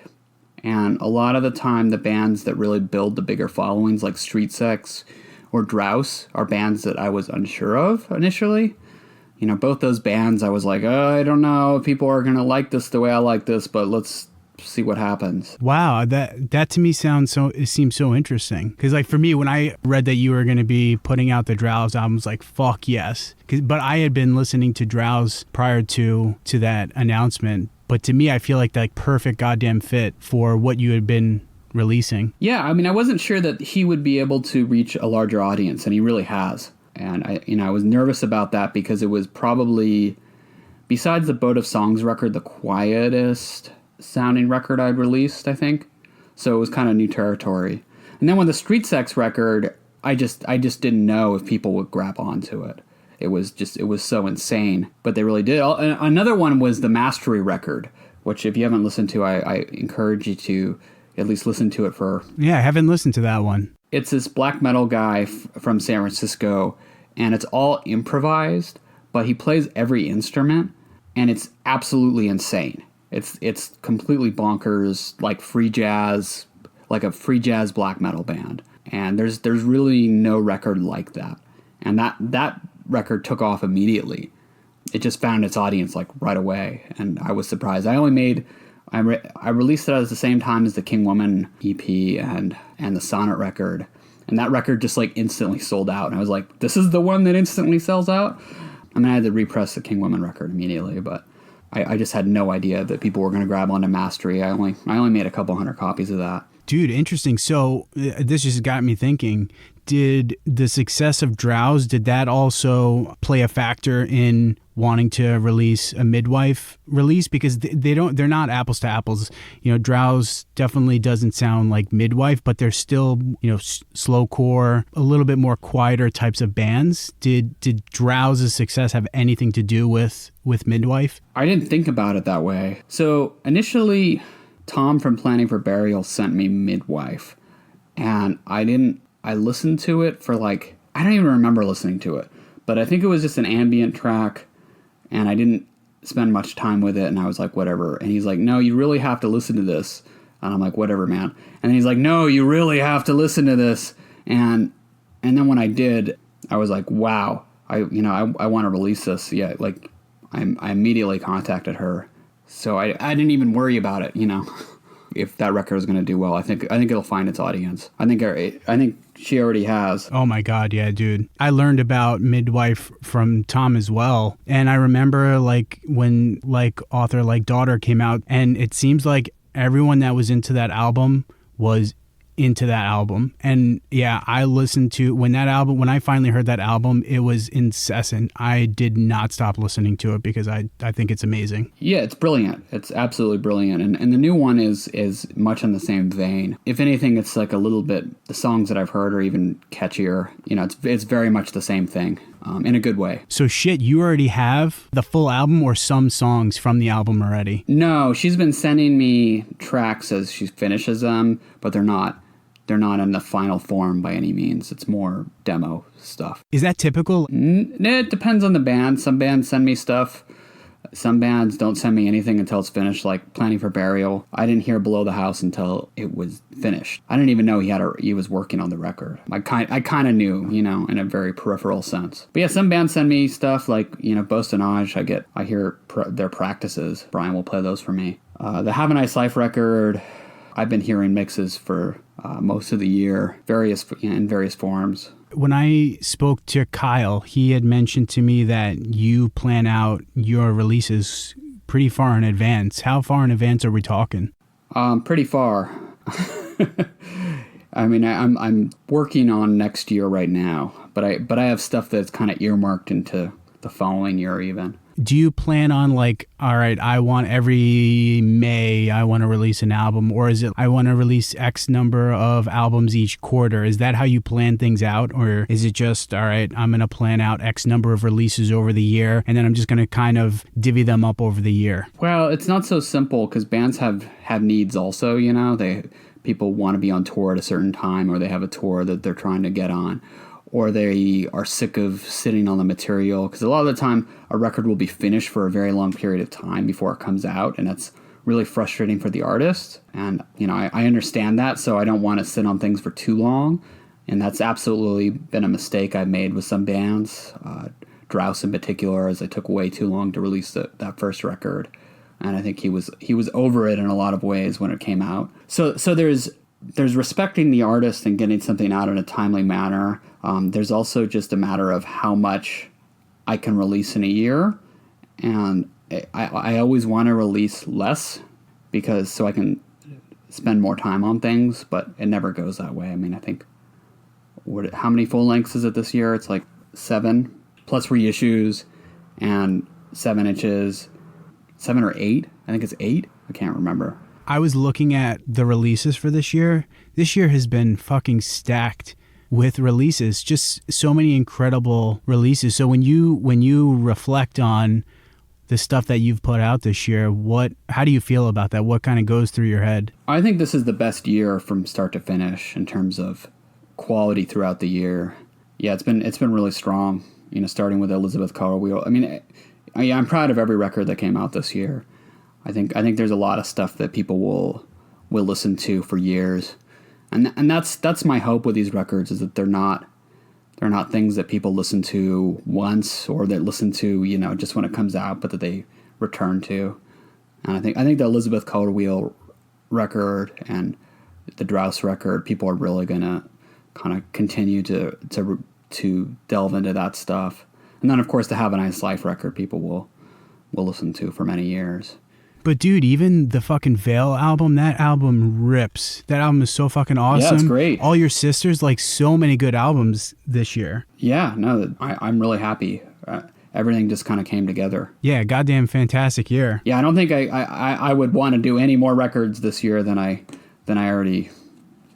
and a lot of the time the bands that really build the bigger followings like Street Sex or Drouse are bands that I was unsure of initially. You know, both those bands I was like, oh, I don't know if people are going to like this the way I like this, but let's see what happens. Wow, that to me it seems so interesting. Because like for me, when I read that you were going to be putting out the Drowse album, I was like, fuck yes. But I had been listening to Drowse prior to that announcement. But to me, I feel like that perfect goddamn fit for what you had been releasing. Yeah, I mean, I wasn't sure that he would be able to reach a larger audience, and he really has. And I was nervous about that because it was probably, besides the Boat of Songs record, the quietest sounding record I'd released, I think. So it was kind of new territory. And then with the Street Sex record, I just didn't know if people would grab onto it. It was so insane, but they really did. Another one was the Mastery record, which if you haven't listened to, I encourage you to at least listen to it for... Yeah, I haven't listened to that one. It's this black metal guy from San Francisco, and it's all improvised, but he plays every instrument, and it's absolutely insane. It's completely bonkers, like free jazz, like a free jazz black metal band. And there's really no record like that. And that record took off immediately. It just found its audience like right away, and I was surprised. I released it at the same time as the King Woman EP and the Sonnet record, and that record just like instantly sold out. And I was like, this is the one that instantly sells out? I mean, I had to repress the King Woman record immediately, but I just had no idea that people were going to grab onto Mastery. I only made a couple hundred copies of that. Dude, interesting. So this just got me thinking. Did the success of Drowse, did that also play a factor in wanting to release a midwife release? Because they're not apples to apples. You know, Drowse definitely doesn't sound like midwife, but they're still, you know, slowcore, a little bit more quieter types of bands. Did Drowse's success have anything to do with midwife? I didn't think about it that way. So initially, Tom from Planning for Burial sent me Midwife, and I listened to it for like, I don't even remember listening to it, but I think it was just an ambient track, and I didn't spend much time with it, and I was like, whatever. And he's like, no, you really have to listen to this. And I'm like, whatever, man. And then he's like, no, you really have to listen to this. And then when I did, I was like, wow, I want to release this. Yeah, like I immediately contacted her. So I didn't even worry about it, you know, if that record is going to do well. I think it'll find its audience. I think she already has. Oh my God, yeah, dude. I learned about Midwife from Tom as well. And I remember like when like Author Like Daughter came out, and it seems like everyone that was into that album was into that album. And yeah, I listened to when I finally heard that album, it was incessant. I did not stop listening to it because I think it's amazing. Yeah, it's brilliant. It's absolutely brilliant. And the new one is much in the same vein. If anything, it's like a little bit, the songs that I've heard are even catchier. You know, it's very much the same thing. In a good way. So shit, you already have the full album or some songs from the album already? No, she's been sending me tracks as she finishes them, but they're not in the final form by any means. It's more demo stuff. Is that typical? It depends on the band. Some bands send me stuff Some bands don't send me anything until it's finished, like Planning for Burial. I didn't hear Below the House until it was finished. I didn't even know he was working on the record. I kind of knew, in a very peripheral sense. But yeah, some bands send me stuff like, Bostonage. I hear their practices. Brian will play those for me. The Have a Nice Life record, I've been hearing mixes for most of the year, in various forms. When I spoke to Kyle, he had mentioned to me that you plan out your releases pretty far in advance. How far in advance are we talking? Pretty far. I mean, I'm working on next year right now, but I have stuff that's kind of earmarked into the following year even. Do you plan on like, all right, I want every May I want to release an album, or is it I want to release X number of albums each quarter? Is that how you plan things out, or is it just, all right, I'm going to plan out X number of releases over the year, and then I'm just going to kind of divvy them up over the year? Well, it's not so simple because bands have needs also, people want to be on tour at a certain time, or they have a tour that they're trying to get on, or they are sick of sitting on the material, because a lot of the time a record will be finished for a very long period of time before it comes out, and that's really frustrating for the artist. And I understand that, so I don't want to sit on things for too long, and that's absolutely been a mistake I've made with some bands, Drouse in particular, as I took way too long to release that first record, and I think he was over it in a lot of ways when it came out. So there's respecting the artist and getting something out in a timely manner. There's also just a matter of how much I can release in a year. And I always want to release less so I can spend more time on things, but it never goes that way. I mean, I think, how many full lengths is it this year? It's like 7 plus reissues and 7 inches, 7 or 8. I think it's 8. I can't remember. I was looking at the releases for this year. This year has been fucking stacked with releases, just so many incredible releases. So when you reflect on the stuff that you've put out this year, how do you feel about that? What kind of goes through your head? I think this is the best year from start to finish in terms of quality throughout the year. Yeah, it's been really strong, starting with Elizabeth Color Wheel. I mean, I'm proud of every record that came out this year. I think there's a lot of stuff that people will listen to for years, and that's my hope with these records, is that they're not things that people listen to once, or that listen to just when it comes out, but that they return to. And I think the Elizabeth Color Wheel record and the Drouse record, people are really gonna kind of continue to delve into that stuff. And then of course the Have a Nice Life record, people will listen to for many years. But dude, even the fucking Veil album, that album rips. That album is so fucking awesome. Yeah, it's great. All Your Sisters, like so many good albums this year. Yeah, no, I'm really happy. Everything just kind of came together. Yeah, goddamn fantastic year. Yeah, I don't think I would want to do any more records this year than I already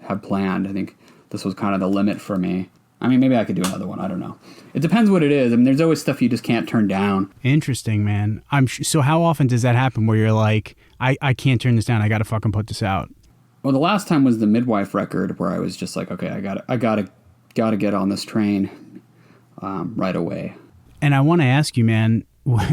have planned. I think this was kind of the limit for me. I mean, maybe I could do another one. I don't know. It depends what it is. I mean, there's always stuff you just can't turn down. Interesting, man. So how often does that happen where you're like, I can't turn this down. I got to fucking put this out? Well, the last time was the Midwife record, where I was just like, okay, I gotta get on this train right away. And I want to ask you, man,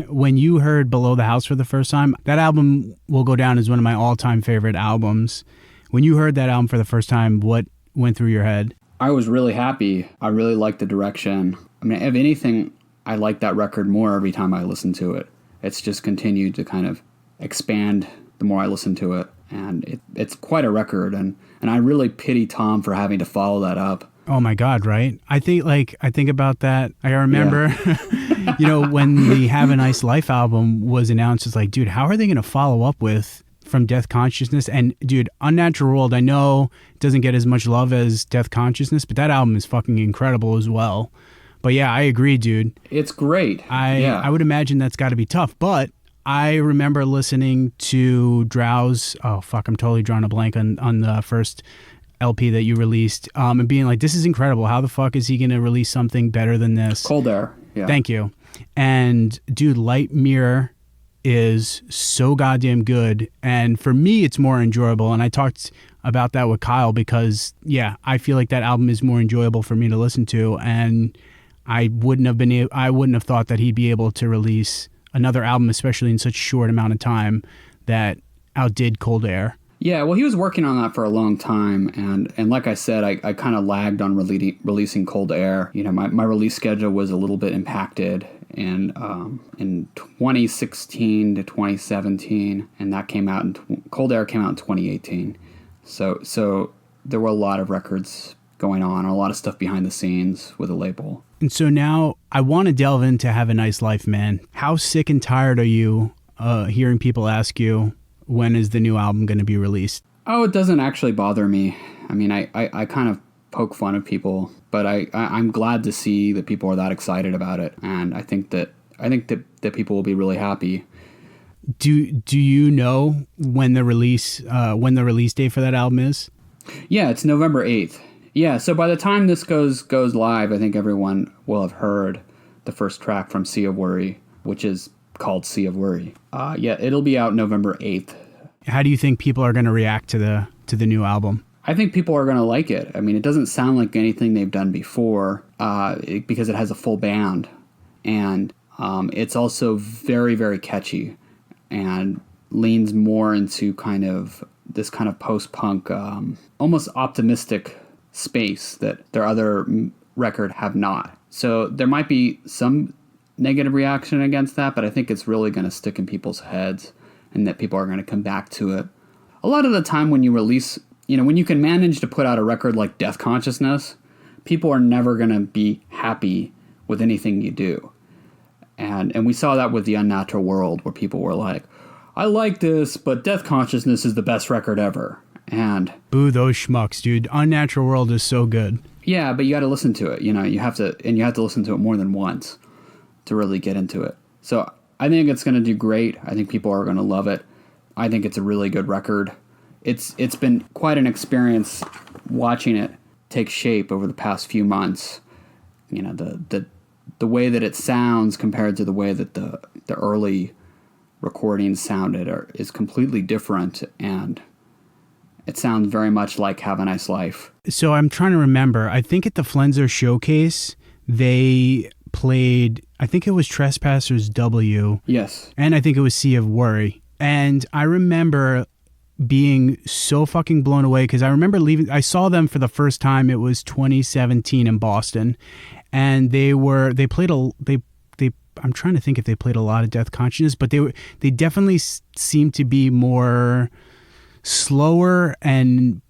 when you heard Below the House for the first time, that album will go down as one of my all-time favorite albums. When you heard that album for the first time, what went through your head? I was really happy. I really liked the direction. I mean, if anything, I like that record more every time I listen to it. It's just continued to kind of expand the more I listen to it. And it's quite a record. And I really pity Tom for having to follow that up. Oh my God, right? I think about that. I remember, yeah. When the Have a Nice Life album was announced, it's like, dude, how are they going to follow up with From Death Consciousness? And dude, Unnatural World, I know it doesn't get as much love as Death Consciousness, but that album is fucking incredible as well. But yeah, I agree, dude. It's great. I would imagine that's got to be tough. But I remember listening to Drouse. Oh, fuck, I'm totally drawing a blank on the first LP that you released, and being like, this is incredible. How the fuck is he going to release something better than this? Cold Air. Yeah. Thank you. And dude, Light Mirror is so goddamn good. And for me, it's more enjoyable. And I talked about that with Kyle because, yeah, I feel like that album is more enjoyable for me to listen to. And I wouldn't have thought that he'd be able to release another album, especially in such a short amount of time, that outdid Cold Air. Yeah, well, he was working on that for a long time, and like I said, I kind of lagged on releasing Cold Air. You know, my release schedule was a little bit impacted in 2016 to 2017, and that came out Cold Air came out in 2018. So there were a lot of records going on, a lot of stuff behind the scenes with a label. And so now I want to delve into Have a Nice Life, man. How sick and tired are you hearing people ask you, when is the new album going to be released? Oh, it doesn't actually bother me. I mean, I kind of poke fun of people, but I'm glad to see that people are that excited about it, and I think that people will be really happy. Do you know when the release date for that album is? Yeah, it's November 8th. Yeah, so by the time this goes live, I think everyone will have heard the first track from Sea of Worry, which is called Sea of Worry. Yeah, it'll be out November 8th. How do you think people are going to react to the new album? I think people are going to like it. I mean, it doesn't sound like anything they've done before because it has a full band. And it's also very, very catchy and leans more into this kind of post-punk, almost optimistic space that their other record have not. So there might be some negative reaction against that, but I think it's really going to stick in people's heads and that people are going to come back to it. A lot of the time when you release, when you can manage to put out a record like Death Consciousness, people are never going to be happy with anything you do. And we saw that with The Unnatural World, where people were like, I like this, but Death Consciousness is the best record ever. And boo those schmucks, dude. Unnatural World is so good. Yeah, but you got to listen to it. You have to listen to it more than once to really get into it. So I think it's going to do great. I think people are going to love it. I think it's a really good record. It's been quite an experience watching it take shape over the past few months. The way that it sounds compared to the way that the early recordings sounded is completely different, and it sounds very much like Have a Nice Life. So I'm trying to remember. I think at the Flenser showcase, they played, I think it was Trespassers W. Yes. And I think it was Sea of Worry. And I remember being so fucking blown away because I remember leaving. I saw them for the first time. It was 2017 in Boston. And they played I'm trying to think if they played a lot of Death Consciousness, but they definitely seemed to be more slower and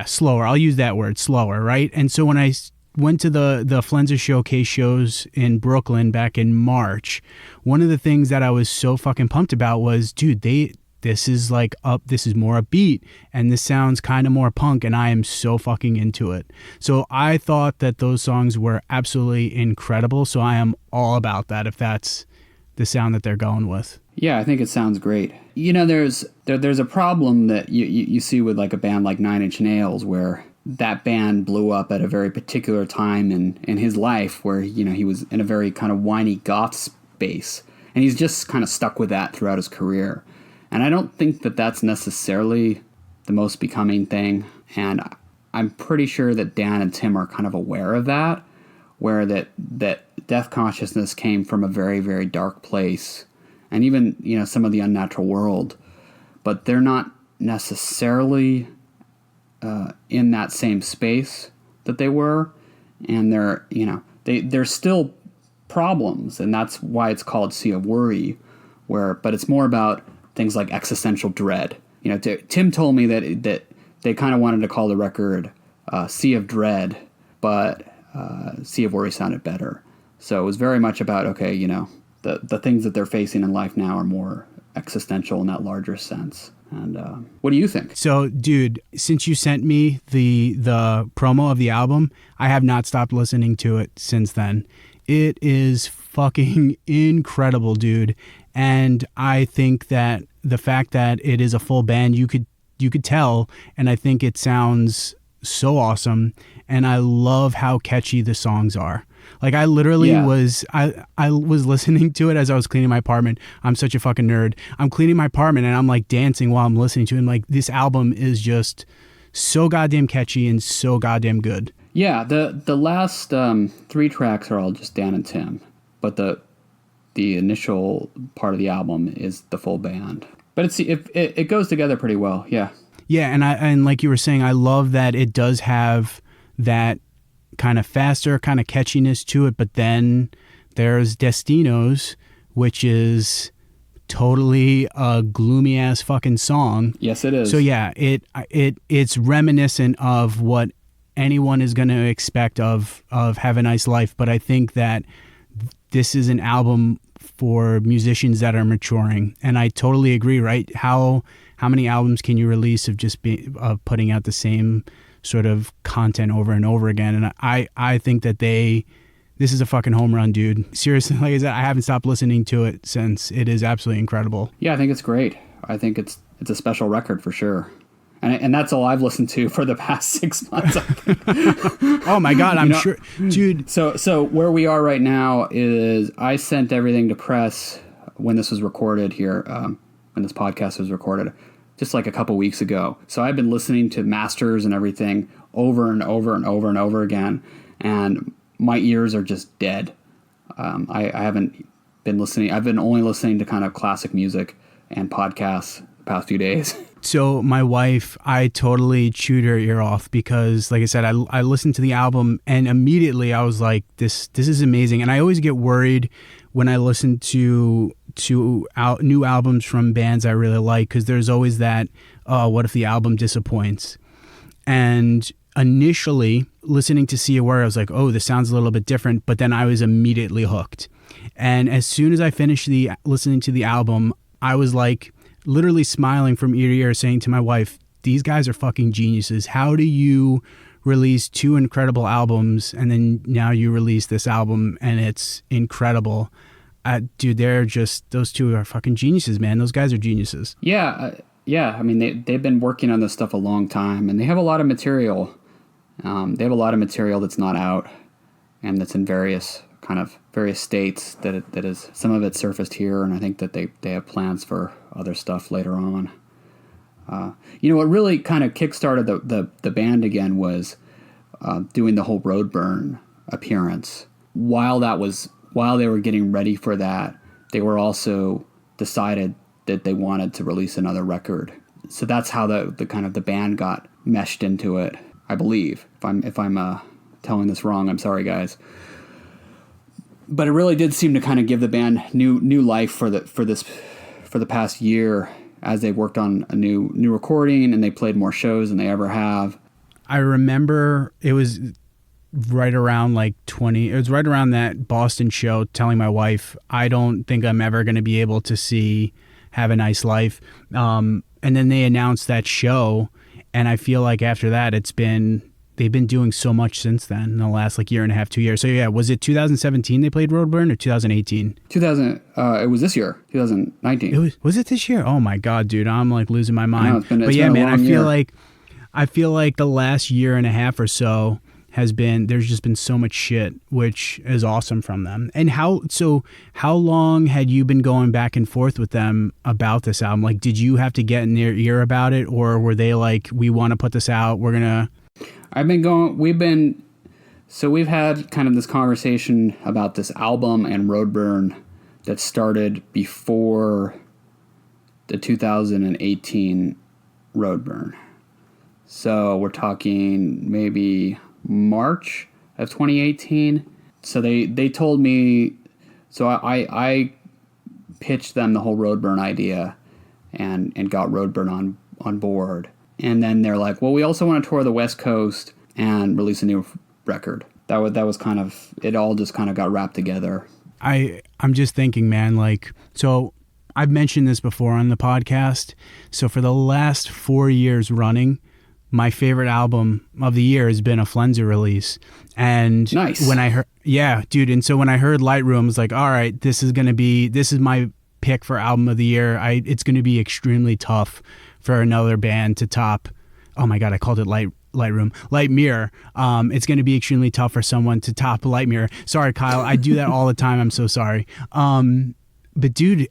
slower. I'll use that word, slower, right? And so when I went to the Flenser Showcase shows in Brooklyn back in March, one of the things that I was so fucking pumped about was, dude, this is more upbeat, and this sounds kind of more punk, and I am so fucking into it. So I thought that those songs were absolutely incredible, so I am all about that if that's the sound that they're going with. Yeah, I think it sounds great. There's a problem that you see with like a band like Nine Inch Nails, where that band blew up at a very particular time in his life where, he was in a very kind of whiny goth space, and he's just kind of stuck with that throughout his career. And I don't think that that's necessarily the most becoming thing. And I'm pretty sure that Dan and Tim are kind of aware of that, where that Death Consciousness came from a very, very dark place. And even, some of the Unnatural World. But they're not necessarily in that same space that they were. And they're still problems. And that's why it's called Sea of Worry. But it's more about things like existential dread. Tim told me that they kind of wanted to call the record Sea of Dread, but Sea of Worry sounded better. So it was very much about, okay, the things that they're facing in life now are more existential in that larger sense. And what do you think? So, dude, since you sent me the promo of the album, I have not stopped listening to it since then. It is fucking incredible, dude. And I think that the fact that it is a full band, you could tell, and I think it sounds so awesome. And I love how catchy the songs are. Like I literally was listening to it as I was cleaning my apartment. I'm such a fucking nerd. I'm cleaning my apartment and I'm like dancing while I'm listening to it. And like this album is just so goddamn catchy and so goddamn good. Yeah, the last 3 tracks are all just Dan and Tim, but the the initial part of the album is the full band. But it goes together pretty well, yeah. Yeah, and like you were saying, I love that it does have that kind of faster kind of catchiness to it, but then there's Destinos, which is totally a gloomy ass fucking song. Yes, it is. So yeah, it's reminiscent of what anyone is going to expect of Have a Nice Life, but I think that this is an album for musicians that are maturing, and I totally agree. Right? How many albums can you release of just putting out the same sort of content over and over again? And I think that this is a fucking home run, dude. Seriously, like I said, I haven't stopped listening to it since. It is absolutely incredible. Yeah, I think it's great. I think it's a special record for sure. And that's all I've listened to for the past 6 months. I think. Oh my God, I'm sure, dude. So where we are right now is I sent everything to press when this was recorded here, when this podcast was recorded, just like a couple weeks ago. So I've been listening to masters and everything over and over and over and over again, and my ears are just dead. I haven't been listening. I've been only listening to kind of classic music and podcasts the past few days. So my wife, I totally chewed her ear off because, like I said, I listened to the album and immediately I was like, this is amazing. And I always get worried when I listen to new albums from bands I really like, because there's always that, what if the album disappoints? And initially listening to See You Where, I was like, oh, this sounds a little bit different, but then I was immediately hooked. And as soon as I finished listening to the album, I was like literally smiling from ear to ear, saying to my wife, these guys are fucking geniuses. How do you release 2 incredible albums and then now you release this album and it's incredible? Dude, those 2 are fucking geniuses, man. Those guys are geniuses. Yeah. I mean, they've been working on this stuff a long time, and they have a lot of material. They have a lot of material that's not out, and that's in various states. That is, some of it surfaced here, and I think that they have plans for other stuff later on. What really kind of kickstarted the band again was doing the whole Roadburn appearance. While they were getting ready for that, they were also decided that they wanted to release another record. So that's how the kind of the band got meshed into it, I believe. If I'm telling this wrong, I'm sorry, guys. But it really did seem to kind of give the band new life for the past year, as they worked on a new recording and they played more shows than they ever have. I remember it was right around it was right around that Boston show, telling my wife, I don't think I'm ever going to be able to see Have a Nice Life. And then they announced that show, and I feel like after that they've been doing so much since then, in the last year and a half, 2 years. So yeah, was it 2017 they played Roadburn or 2018? It was this year, 2019. Was it this year? Oh my God, dude, I'm losing my mind. It's been man, I feel like the last year and a half or so there's just been so much shit, which is awesome from them. And how long had you been going back and forth with them about this album? Did you have to get in their ear about it, or were they like, we want to put this out, we're gonna... We've had kind of this conversation about this album and Roadburn that started before the 2018 Roadburn. So we're talking maybe March of 2018. So they told me, so I pitched them the whole Roadburn idea and got Roadburn on board. And then they're like, well, we also want to tour the West Coast and release a new record. That was kind of, it all just kind of got wrapped together. I'm just thinking, man, so I've mentioned this before on the podcast. So for the last 4 years running, my favorite album of the year has been a Flenser release. And nice. When I heard, yeah, dude. And so when I heard Lightroom, I was like, all right, this is my pick for album of the year. It's going to be extremely tough for another band to top. Oh my God, I called it Light Mirror. It's going to be extremely tough for someone to top Light Mirror. Sorry, Kyle. I do that all the time. I'm so sorry. But dude,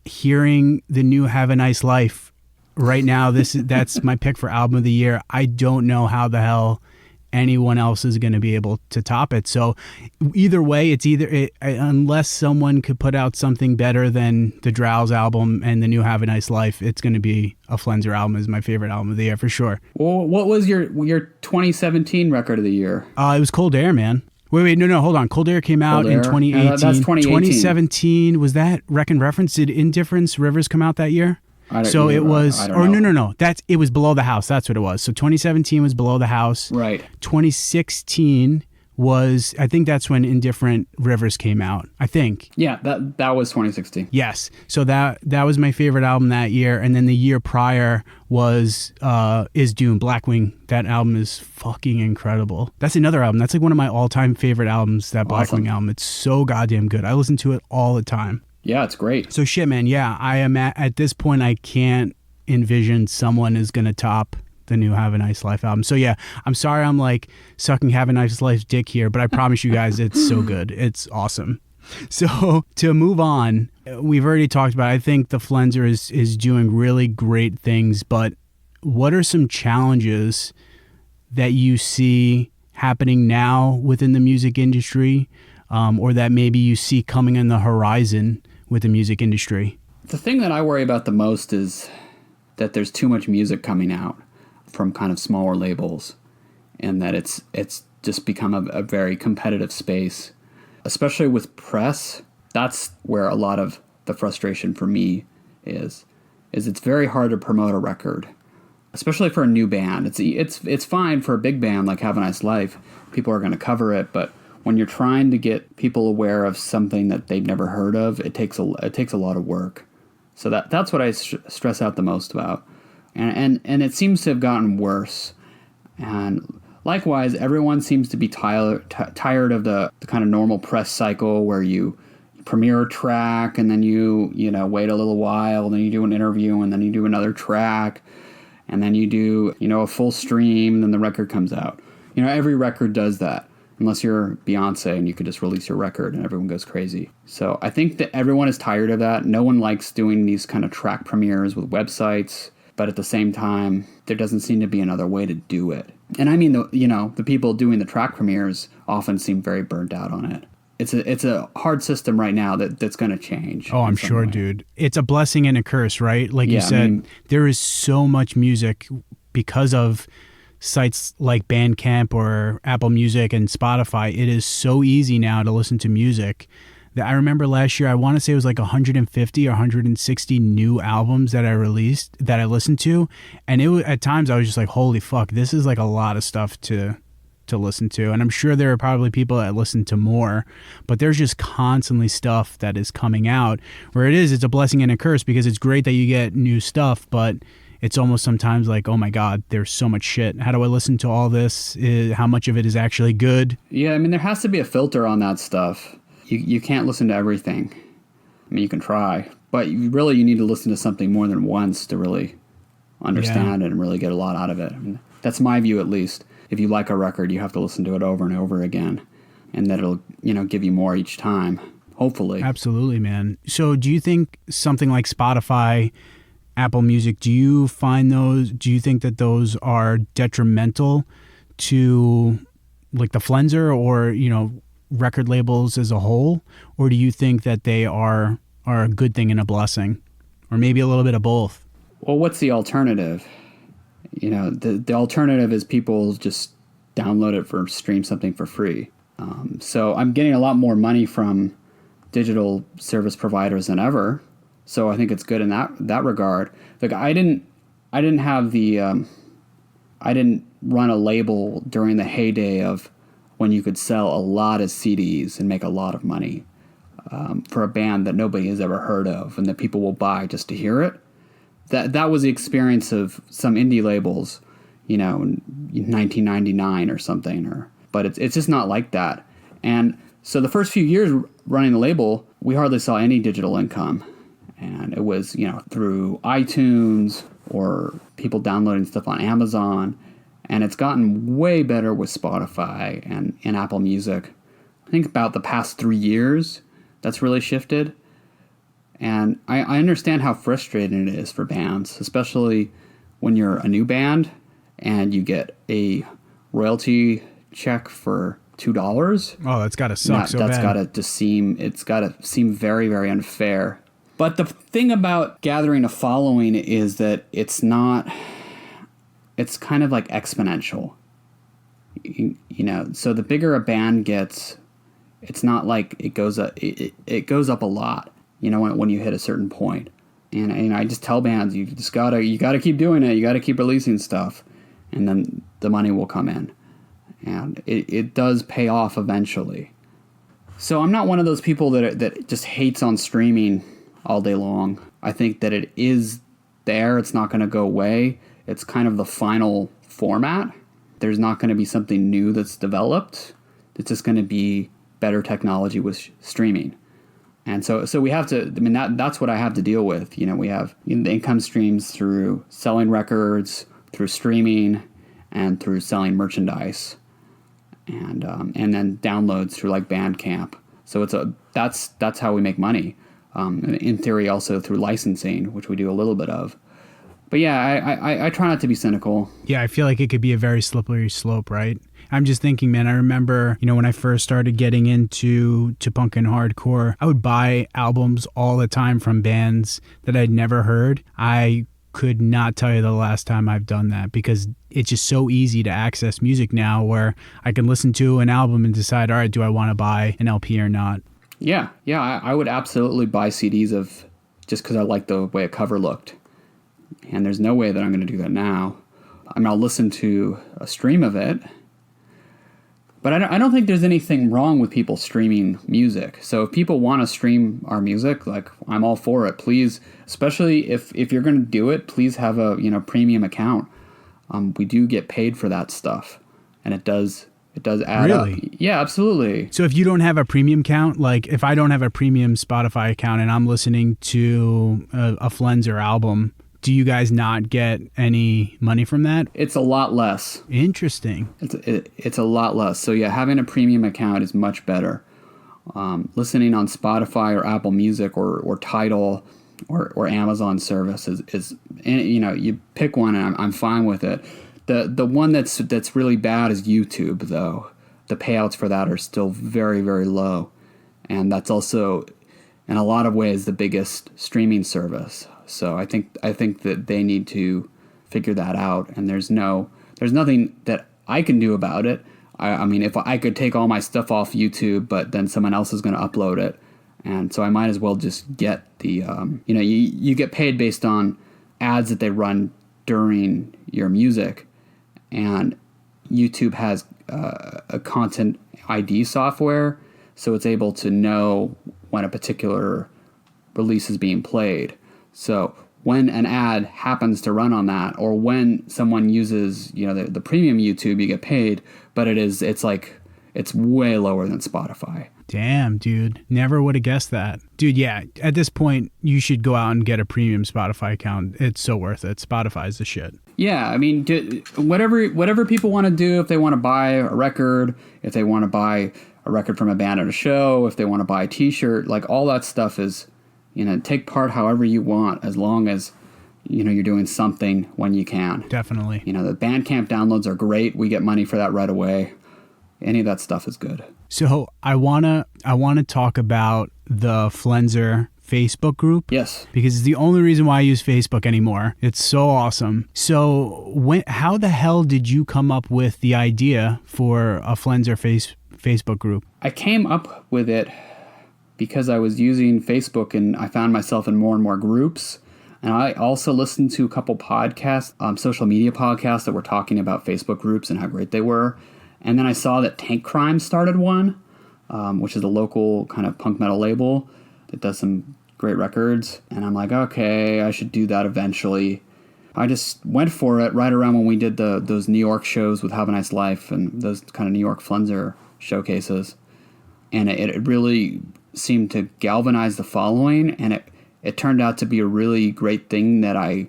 hearing the new Have a Nice Life right now, that's my pick for album of the year. I don't know how the hell anyone else is going to be able to top it. So either way, unless someone could put out something better than the Drowse album and the new Have a Nice Life, it's going to be a Flenser album. Is my favorite album of the year for sure. Well, what was your 2017 record of the year? It was Cold Air, man. Wait, no, hold on. Cold Air came out in 2018. That's 2018. 2017, was that Wreck and Reference? Did Indifference Rivers come out that year? So it was, or no. It was Below the House. That's what it was. So 2017 was Below the House. Right. 2016 was, I think that's when Indifferent Rivers came out. I think. Yeah, that was 2016. Yes. So that was my favorite album that year. And then the year prior was Is Doom, Blackwing. That album is fucking incredible. That's another album. That's like one of my all-time favorite albums, that Blackwing album. It's so goddamn good. I listen to it all the time. Yeah, it's great. So shit, man. Yeah, I am at this point, I can't envision someone is going to top the new Have a Nice Life album. So yeah, I'm sorry I'm like sucking Have a Nice Life dick here, but I promise you guys it's so good. It's awesome. So to move on, we've already talked about, I think the Flenser is doing really great things, but what are some challenges that you see happening now within the music industry, or that maybe you see coming on the horizon with the music industry? The thing that I worry about the most is that there's too much music coming out from kind of smaller labels, and that it's just become a very competitive space, especially with press. That's where a lot of the frustration for me is it's very hard to promote a record, especially for a new band. It's fine for a big band like Have a Nice Life. People are going to cover it, but when you're trying to get people aware of something that they've never heard of, it takes a lot of work. So that's what I stress out the most about. And it seems to have gotten worse. And likewise, everyone seems to be tired of the kind of normal press cycle where you premiere a track and then you wait a little while, and then you do an interview, and then you do another track, and then you do a full stream, and then the record comes out. Every record does that. Unless you're Beyonce and you could just release your record and everyone goes crazy. So I think that everyone is tired of that. No one likes doing these kind of track premieres with websites, but at the same time, there doesn't seem to be another way to do it. And I mean, the people doing the track premieres often seem very burnt out on it. It's a hard system right now that's going to change. Oh, I'm sure, dude. It's a blessing and a curse, right? Like you said, there is so much music because of sites like Bandcamp or Apple Music and Spotify. It is so easy now to listen to music that I remember last year, I want to say it was like 150 or 160 new albums that I listened to. And at times I was just like, holy fuck, this is like a lot of stuff to listen to. And I'm sure there are probably people that listen to more, but there's just constantly stuff that is coming out where it's a blessing and a curse, because it's great that you get new stuff, but it's almost sometimes like, oh my God, there's so much shit. How do I listen to all this? How much of it is actually good? Yeah, I mean, there has to be a filter on that stuff. You can't listen to everything. I mean, you can try, but you need to listen to something more than once to really understand it and really get a lot out of it. I mean, that's my view, at least. If you like a record, you have to listen to it over and over again, and that it'll, give you more each time, hopefully. Absolutely, man. So do you think something like Spotify, Apple Music, do you think that those are detrimental to like the Flenser or, record labels as a whole? Or do you think that they are a good thing and a blessing? Or maybe a little bit of both? Well, what's the alternative? The alternative is people just download it stream something for free. So I'm getting a lot more money from digital service providers than ever. So I think it's good in that regard. Like I didn't run a label during the heyday of when you could sell a lot of CDs and make a lot of money for a band that nobody has ever heard of and that people will buy just to hear it. That was the experience of some indie labels, in 1999 or something. But it's just not like that. And so the first few years running the label, we hardly saw any digital income. And it was, through iTunes or people downloading stuff on Amazon. And it's gotten way better with Spotify and Apple Music. I think about the past 3 years, that's really shifted. And I understand how frustrating it is for bands, especially when you're a new band and you get a royalty check for $2. Oh, that's got to suck so bad. It's got to seem very, very unfair. But the thing about gathering a following is that it's kind of like exponential. So the bigger a band gets, it's not like it goes up, it goes up a lot, when you hit a certain point. And I just tell bands, you gotta keep doing it. You gotta keep releasing stuff, and then the money will come in. And it does pay off eventually. So I'm not one of those people that just hates on streaming all day long. I think that it is there. It's not going to go away. It's kind of the final format. There's not going to be something new that's developed. It's just going to be better technology with streaming. And so we have to, that's what I have to deal with. We have the income streams through selling records, through streaming, and through selling merchandise. And then downloads through like Bandcamp. So that's how we make money. In theory, also through licensing, which we do a little bit of. But yeah, I try not to be cynical. Yeah, I feel like it could be a very slippery slope, right? I'm just thinking, man, I remember, when I first started getting into punk and hardcore, I would buy albums all the time from bands that I'd never heard. I could not tell you the last time I've done that, because it's just so easy to access music now, where I can listen to an album and decide, all right, do I want to buy an LP or not? Yeah, I would absolutely buy CDs of just because I like the way a cover looked. And there's no way that I'm going to do that now. I'll listen to a stream of it, but I don't think there's anything wrong with people streaming music. So if people want to stream our music, like, I'm all for it. Please, especially if you're going to do it, please have a premium account. We do get paid for that stuff, and it does add up. Really? Yeah, absolutely. So if you don't have a premium account, like if I don't have a premium Spotify account and I'm listening to a Flenser album, do you guys not get any money from that? It's a lot less. Interesting. It's a lot less. So yeah, having a premium account is much better. Listening on Spotify or Apple Music or Tidal or Amazon service is you pick one and I'm fine with it. The one that's really bad is YouTube, though. The payouts for that are still very, very low. And that's also, in a lot of ways, the biggest streaming service. So I think that they need to figure that out. And there's nothing that I can do about it. I mean, if I could take all my stuff off YouTube, but then someone else is going to upload it. And so I might as well just get the, you get paid based on ads that they run during your music. And YouTube has a content ID software, so it's able to know when a particular release is being played. So when an ad happens to run on that, or when someone uses the premium YouTube, you get paid, but it's way lower than Spotify. Damn, dude. Never would have guessed that. Dude, yeah, at this point, you should go out and get a premium Spotify account. It's so worth it. Spotify's the shit. Yeah, I mean, whatever people want to do, if they want to buy a record, if they want to buy a record from a band at a show, if they want to buy a t-shirt, like all that stuff is, take part however you want, as long as, you're doing something when you can. Definitely. The Bandcamp downloads are great. We get money for that right away. Any of that stuff is good. So I wanna talk about the Flenser Facebook group. Yes. Because it's the only reason why I use Facebook anymore. It's so awesome. So how the hell did you come up with the idea for a Flenser Facebook group? I came up with it because I was using Facebook and I found myself in more and more groups. And I also listened to a couple podcasts, social media podcasts that were talking about Facebook groups and how great they were. And then I saw that Tank Crime started one, which is a local kind of punk metal label that does some great records. And I'm like, okay, I should do that eventually. I just went for it right around when we did those New York shows with Have a Nice Life and those kind of New York Flenser showcases. And it really seemed to galvanize the following. And it turned out to be a really great thing that I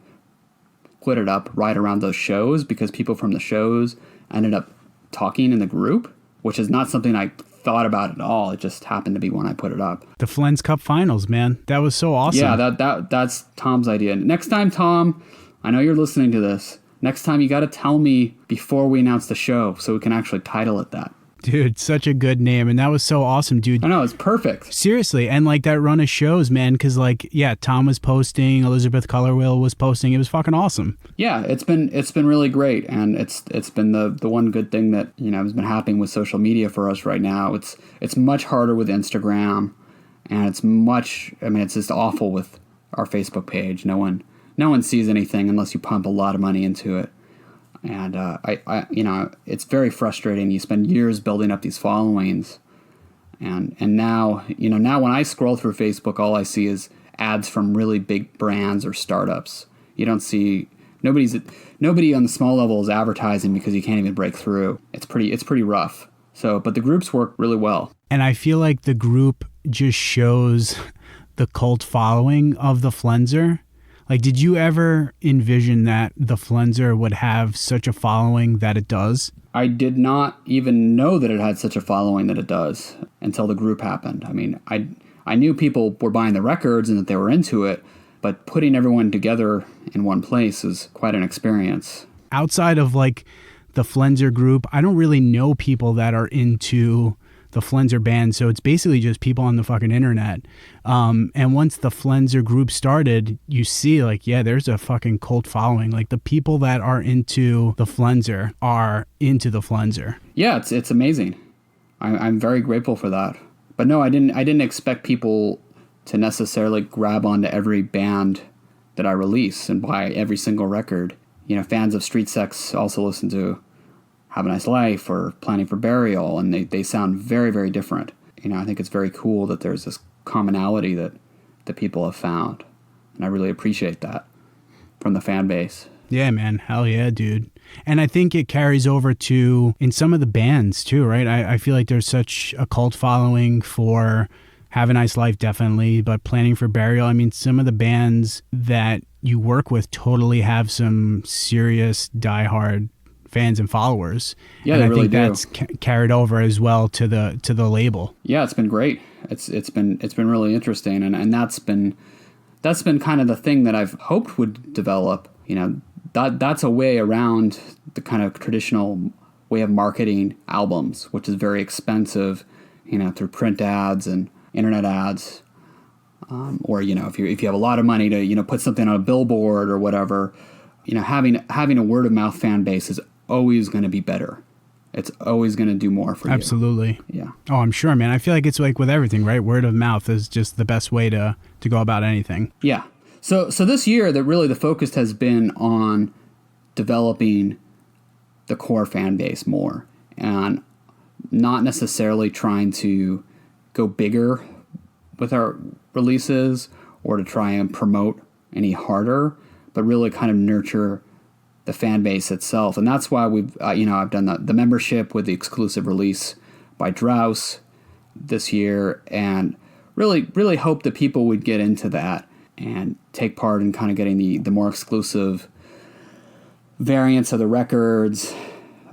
put it up right around those shows, because people from the shows ended up talking in the group, which is not something I thought about at all. It just happened to be when I put it up. The Flens Cup Finals, man. That was so awesome. Yeah, that's Tom's idea. Next time, Tom, I know you're listening to this. next time you got to tell me before we announce the show so we can actually title it that. Dude, such a good name. And that was so awesome, dude. I know, it's perfect. Seriously. And like that run of shows, man, because like, yeah, Tom was posting, Elizabeth Colorwell was posting. It was fucking awesome. Yeah, it's been really great. And it's been the one good thing that, you know, has been happening with social media for us right now. It's much harder with Instagram, and it's just awful with our Facebook page. No one sees anything unless you pump a lot of money into it. And I you know, it's very frustrating. You spend years building up these followings, and now, you know, now when I scroll through Facebook, all I see is ads from really big brands or startups. You don't see nobody on the small level is advertising because you can't even break through. It's pretty rough. So, but the groups work really well. And I feel like the group just shows the cult following of the Flenser. Like, did you ever envision that the Flenser would have such a following that it does? I did not even know that it had such a following that it does until the group happened. I mean, I knew people were buying the records and that they were into it, but putting everyone together in one place is quite an experience. Outside of, like, the Flenser group, I don't really know people that are into the Flenser band, so it's basically just people on the fucking internet. And once the Flenser group started, you see, like, yeah, there's a fucking cult following. Like, the people that are into the Flenser are into the Flenser. Yeah, it's amazing. I'm very grateful for that. But no, I didn't expect people to necessarily grab onto every band that I release and buy every single record. You know, fans of Street Sex also listen to Have a Nice Life or Planning for Burial, and they sound very, very different. You know, I think it's very cool that there's this commonality that people have found, and I really appreciate that from the fan base. Yeah, man. Hell yeah, dude. And I think it carries over to in some of the bands too, right? I feel like there's such a cult following for Have a Nice Life, definitely, but Planning for Burial, I mean, some of the bands that you work with totally have some serious diehard fans and followers. Yeah, and I think that's carried over as well to the label. Yeah, it's been great. It's been really interesting, and that's been kind of the thing that I've hoped would develop. You know, that's a way around the kind of traditional way of marketing albums, which is very expensive. You know, through print ads and internet ads, or you know, if you have a lot of money to, you know, put something on a billboard or whatever. You know, having a word of mouth fan base is always going to be better. It's always going to do more for you. Absolutely. Yeah. Oh, I'm sure, man. I feel like it's like with everything, right? Word of mouth is just the best way to go about anything. Yeah. So this year, the focus has been on developing the core fan base more, and not necessarily trying to go bigger with our releases or to try and promote any harder, but really kind of nurture the fan base itself. And that's why we've, I've done the membership with the exclusive release by Drouse this year, and really hope that people would get into that and take part in kind of getting the more exclusive variants of the records,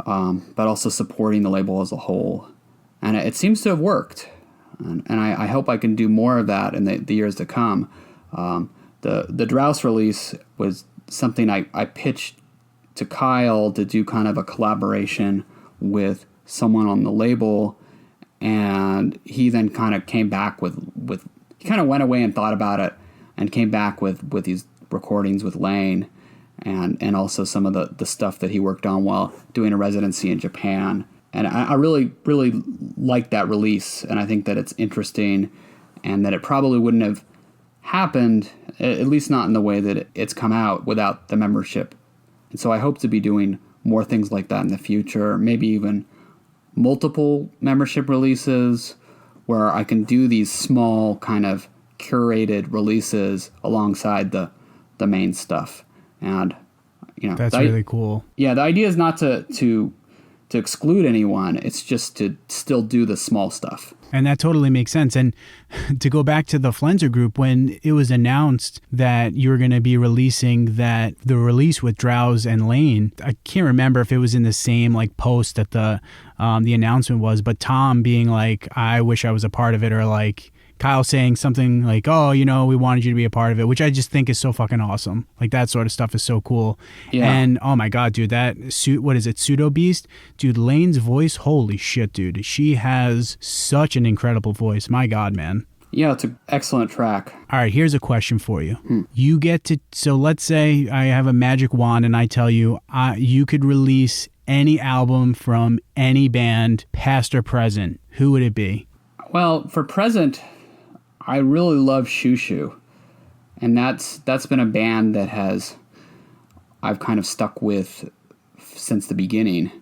but also supporting the label as a whole. And it seems to have worked. And I hope I can do more of that in the years to come. The Drouse release was something I pitched to Kyle to do kind of a collaboration with someone on the label, and he then kind of came back with he kind of went away and thought about it and came back with these recordings with Lane and also some of the stuff that he worked on while doing a residency in Japan. And I really, really like that release, and I think that it's interesting, and that it probably wouldn't have happened, at least not in the way that it's come out, without the membership. And so I hope to be doing more things like that in the future, maybe even multiple membership releases where I can do these small kind of curated releases alongside the main stuff. And, you know, that's really cool. Yeah, the idea is not to exclude anyone. It's just to still do the small stuff. And that totally makes sense. And to go back to the Flenser group, when it was announced that you were going to be releasing the release with Drouse and Lane, I can't remember if it was in the same like post that the announcement was, but Tom being like, I wish I was a part of it, or like Kyle saying something like, oh, we wanted you to be a part of it, which I just think is so fucking awesome. Like, that sort of stuff is so cool. Yeah. And oh my God, dude, what is it, Pseudo Beast? Dude, Lane's voice, holy shit, dude. She has such an incredible voice. My God, man. Yeah, it's an excellent track. All right, here's a question for you. You get to, so let's say I have a magic wand and I tell you, you could release any album from any band, past or present. Who would it be? Well, for present, I really love Shoo Shoo. And that's been a band that I've kind of stuck with since the beginning.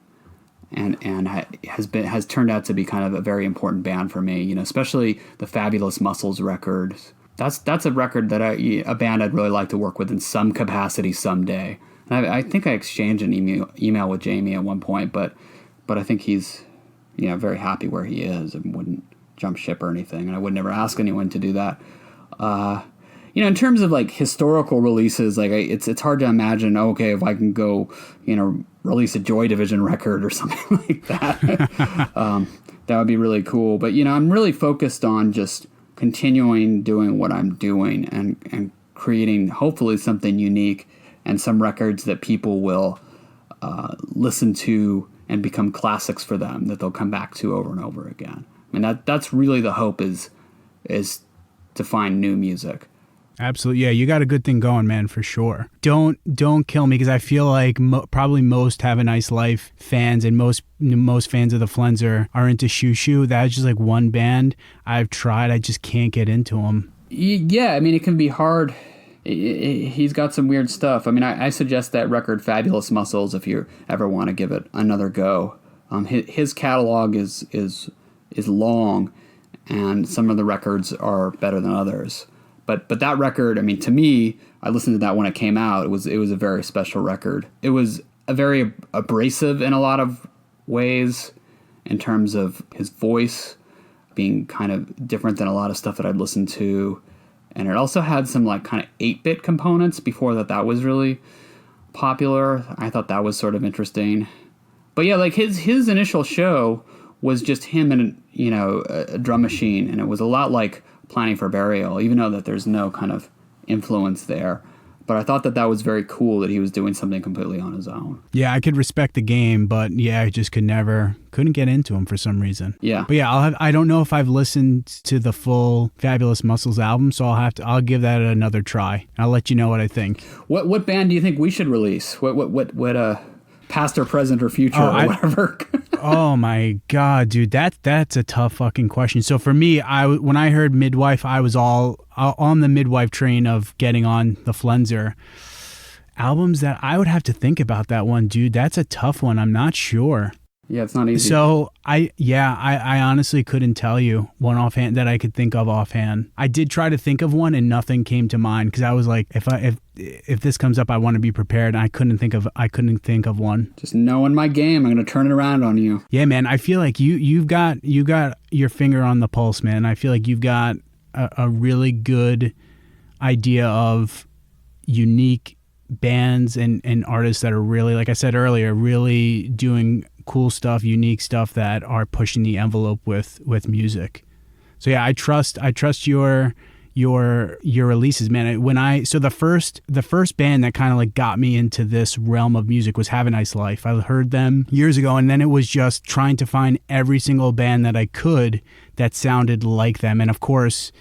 And has turned out to be kind of a very important band for me, especially the Fabulous Muscles record. That's a record that a band I'd really like to work with in some capacity someday. And I think I exchanged an email with Jamie at one point, but I think he's very happy where he is and wouldn't jump ship or anything, and I would never ask anyone to do that. In terms of like historical releases, like it's hard to imagine. Okay, if I can go, release a Joy Division record or something like that, that would be really cool. But I'm really focused on just continuing doing what I'm doing and creating hopefully something unique and some records that people will listen to and become classics for them that they'll come back to over and over again. I mean, that's really the hope is to find new music. Absolutely. Yeah, you got a good thing going, man, for sure. Don't kill me, because I feel like probably most Have a Nice Life fans and most fans of the Flenser are into Shoo Shoo. That's just like one band I've tried. I just can't get into them. Yeah, I mean, it can be hard. He's got some weird stuff. I mean, I suggest that record Fabulous Muscles if you ever want to give it another go. His catalog is long, and some of the records are better than others. But that record, I mean, to me, I listened to that when it came out. It was a very special record. It was a very abrasive in a lot of ways in terms of his voice being kind of different than a lot of stuff that I'd listened to. And it also had some like kind of 8-bit components before that was really popular. I thought that was sort of interesting. But yeah, like his initial show was just him and a drum machine, and it was a lot like Planning for Burial, even though that there's no kind of influence there. But I thought that was very cool that he was doing something completely on his own. Yeah, I could respect the game, but yeah, I just couldn't get into him for some reason. Yeah. But yeah, I don't know if I've listened to the full Fabulous Muscles album, so I'll give that another try. I'll let you know what I think. What band do you think we should release? What past or present or future or whatever? Oh my God, dude, that's a tough fucking question. So for me, when I heard Midwife, I was all on the Midwife train of getting on the Flenser. Albums that I would have to think about that one, dude. That's a tough one. I'm not sure. Yeah, it's not easy. So I honestly couldn't tell you one offhand that I could think of offhand. I did try to think of one and nothing came to mind, because I was like, if this comes up, I want to be prepared. And I couldn't think of one. Just knowing my game, I'm gonna turn it around on you. Yeah, man. I feel like you've got your finger on the pulse, man. I feel like you've got a really good idea of unique bands and artists that are really, like I said earlier, really doing cool stuff, unique stuff that are pushing the envelope with music. So yeah, I trust your releases, man. So the first band that kind of like got me into this realm of music was Have a Nice Life. I heard them years ago, and then it was just trying to find every single band that I could that sounded like them. And of course,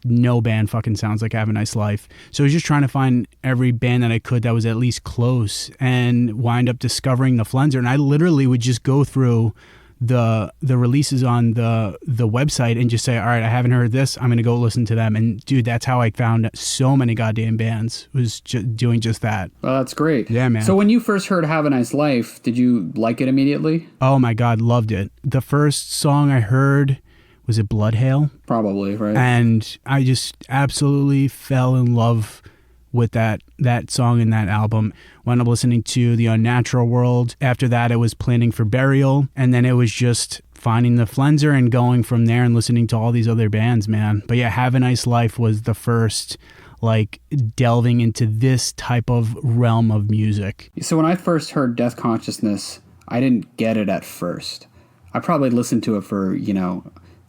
no band fucking sounds like Have a Nice Life. So I was just trying to find every band that I could that was at least close, and wind up discovering the Flenser. And I literally would just go through the releases on the website and just say, all right, I haven't heard this, I'm going to go listen to them. And dude, that's how I found so many goddamn bands, was doing just that. Well, that's great. Yeah, man. So when you first heard Have a Nice Life, did you like it immediately? Oh my God, loved it. The first song I heard, was it Blood Hail? Probably, right. And I just absolutely fell in love with that song and that album. Wound up listening to The Unnatural World. After that, it was Planning for Burial. And then it was just finding the Flenser and going from there and listening to all these other bands, man. But yeah, Have a Nice Life was the first, like, delving into this type of realm of music. So when I first heard Death Consciousness, I didn't get it at first. I probably listened to it for,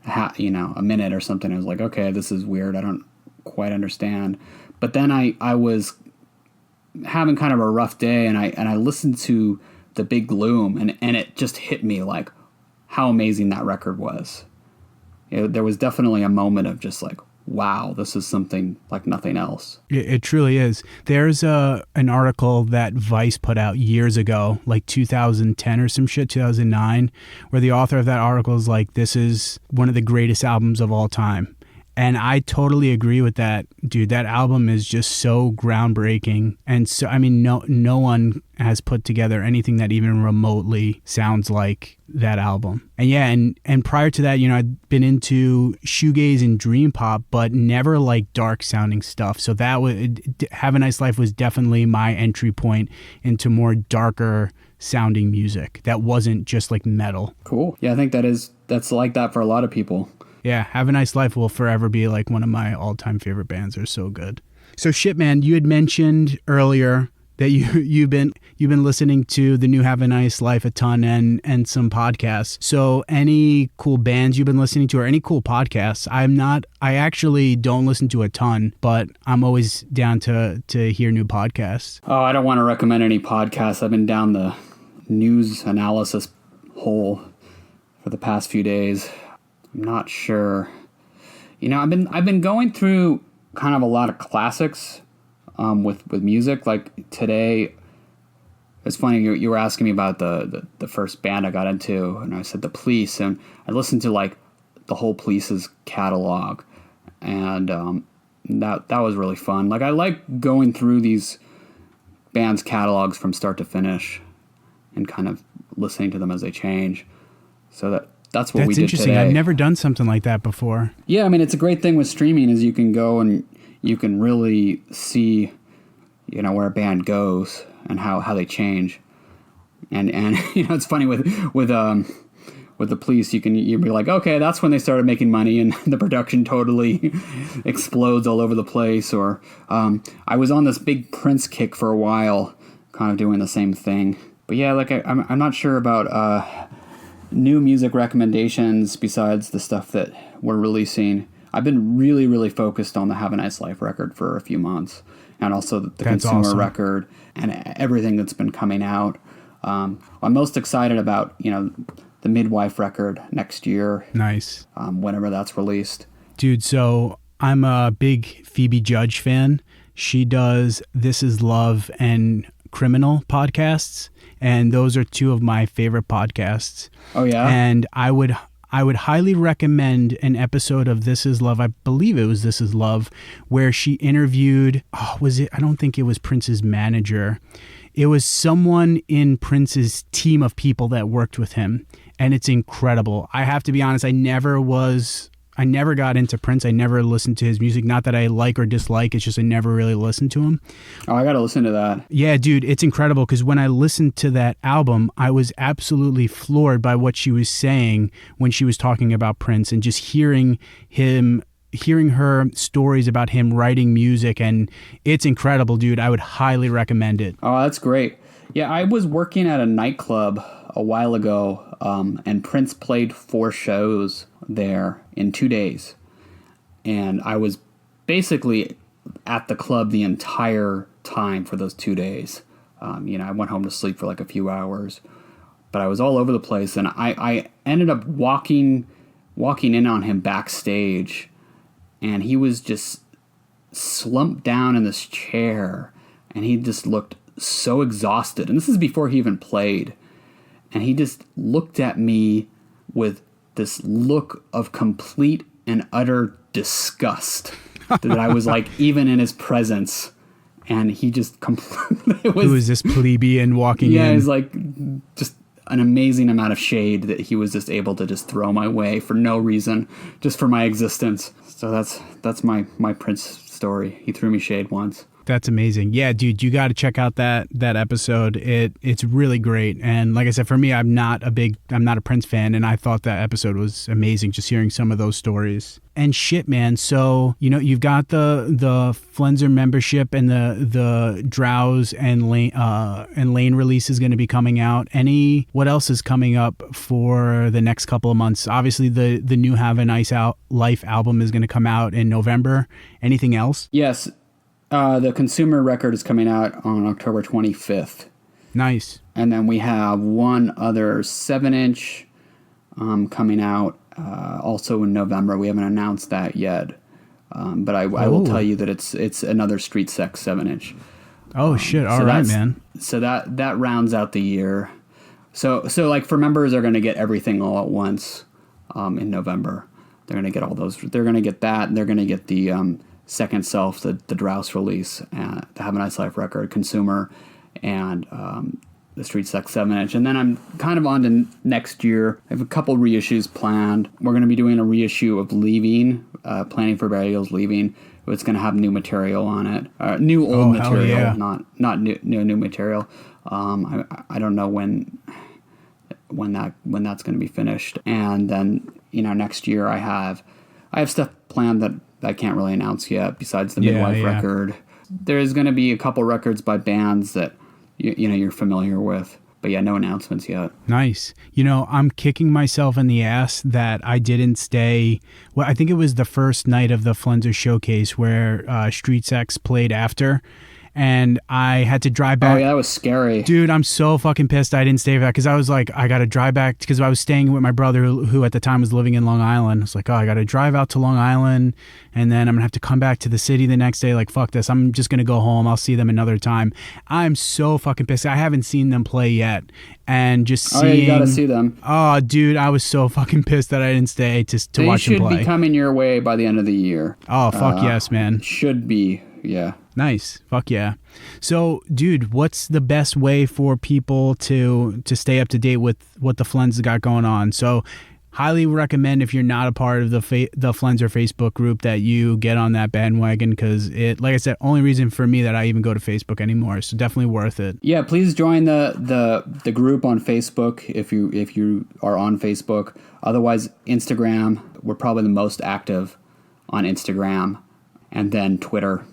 a minute or something. I was like, okay, this is weird. I don't quite understand. But then I was having kind of a rough day, and I listened to The Big Gloom, and it just hit me like how amazing that record was. There was definitely a moment of just like, wow, this is something like nothing else. It truly is. There's an article that Vice put out years ago, like 2010 or some shit, 2009, where the author of that article is like, this is one of the greatest albums of all time. And I totally agree with that, dude. That album is just so groundbreaking. And so, I mean, no one has put together anything that even remotely sounds like that album. And yeah, and prior to that, I'd been into shoegaze and dream pop, but never like dark sounding stuff. So that was, Have a Nice Life was definitely my entry point into more darker sounding music that wasn't just like metal. Cool. Yeah, I think that's like that for a lot of people. Yeah, Have a Nice Life will forever be like one of my all-time favorite bands. They're so good. So shit, man, you had mentioned earlier that you've been listening to the new Have a Nice Life a ton and some podcasts. So any cool bands you've been listening to or any cool podcasts? I actually don't listen to a ton, but I'm always down to hear new podcasts. Oh, I don't want to recommend any podcasts. I've been down the news analysis hole for the past few days. I'm not sure. I've been going through kind of a lot of classics with music. Like today, it's funny you were asking me about the first band I got into, and I said The Police, and I listened to like the whole Police's catalog, and that was really fun. Like I like going through these bands' catalogs from start to finish, and kind of listening to them as they change. So that's what we did interesting. today. I've never done something like that before. Yeah, I mean, it's a great thing with streaming is you can go and you can really see, where a band goes and how they change. And it's funny with The Police, you'd be like, okay, that's when they started making money and the production totally explodes all over the place. Or I was on this big Prince kick for a while, kind of doing the same thing. But yeah, like I'm not sure about new music recommendations besides the stuff that we're releasing. I've been really, really focused on the Have a Nice Life record for a few months, and also the Consumer record and everything that's been coming out. I'm most excited about, the Midwife record next year. Nice. Whenever that's released. Dude, so I'm a big Phoebe Judge fan. She does This Is Love and Criminal podcasts, and those are two of my favorite podcasts. Oh yeah. And I would highly recommend an episode of This Is Love. I believe it was This Is Love, where she interviewed, I don't think it was Prince's manager. It was someone in Prince's team of people that worked with him, and it's incredible. I have to be honest, I never got into Prince. I never listened to his music. Not that I like or dislike. It's just I never really listened to him. Oh, I got to listen to that. Yeah, dude, it's incredible because when I listened to that album, I was absolutely floored by what she was saying when she was talking about Prince, and just hearing her stories about him writing music, and it's incredible, dude. I would highly recommend it. Oh, that's great. Yeah, I was working at a nightclub a while ago, and Prince played 4 shows there in 2 days. And I was basically at the club the entire time for those 2 days. I went home to sleep for like a few hours, but I was all over the place, and I ended up walking in on him backstage, and he was just slumped down in this chair, and he just looked so exhausted. And this is before he even played. And he just looked at me with this look of complete and utter disgust that I was like even in his presence. And he just completely Who is this plebeian walking in? Yeah, it was like just an amazing amount of shade that he was just able to just throw my way for no reason, just for my existence. So that's my Prince story. He threw me shade once. That's amazing. Yeah, dude, you got to check out that episode. It's really great. And like I said, for me, I'm not a Prince fan, and I thought that episode was amazing, just hearing some of those stories. And shit, man. So, you've got the Flenser membership, and the Drowse and Lane release is going to be coming out. What else is coming up for the next couple of months? Obviously, the new Have a Nice Life album is going to come out in November. Anything else? Yes. The Consumer record is coming out on October 25th. Nice. And then we have one other 7-inch coming out also in November. We haven't announced that yet. But I will tell you that it's another Street Sex 7-inch. Oh, shit. All right, man. So that rounds out the year. So like for members, they're going to get everything all at once in November. They're going to get all those. They're going to get that, and they're going to get the Second Self, the Drowse release, the Have a Nice Life record, Consumer, and the Street Sex 7-inch. And then I'm kind of on to next year. I have a couple reissues planned. We're going to be doing a reissue of Leaving, Planning for Burial's Leaving. It's going to have new material on it. New old material, yeah. not new material. I don't know when that's going to be finished. And then, next year I have stuff planned that I can't really announce yet, besides the Midwife record. There's going to be a couple records by bands that you're familiar with, but no announcements yet. Nice. I'm kicking myself in the ass that I didn't stay. Well, I think it was the first night of the Flenser showcase where Street Sex played after, and I had to drive back. Oh, yeah, that was scary. Dude, I'm so fucking pissed I didn't stay for that, because I was like, I got to drive back, because I was staying with my brother who at the time was living in Long Island. I was like, I got to drive out to Long Island, and then I'm going to have to come back to the city the next day. Like, fuck this. I'm just going to go home. I'll see them another time. I'm so fucking pissed. I haven't seen them play yet. And just seeing... Oh, yeah, you got to see them. Oh, dude, I was so fucking pissed that I didn't stay to watch them play. They should be coming your way by the end of the year. Oh, fuck yes, man. Should be, yeah. Nice. Fuck yeah. So, dude, what's the best way for people to stay up to date with what the Flenser got going on? So, highly recommend, if you're not a part of the Flenser Facebook group, that you get on that bandwagon, because like I said, only reason for me that I even go to Facebook anymore. So definitely worth it. Yeah, please join the group on Facebook if you are on Facebook. Otherwise, Instagram. We're probably the most active on Instagram, and then Twitter.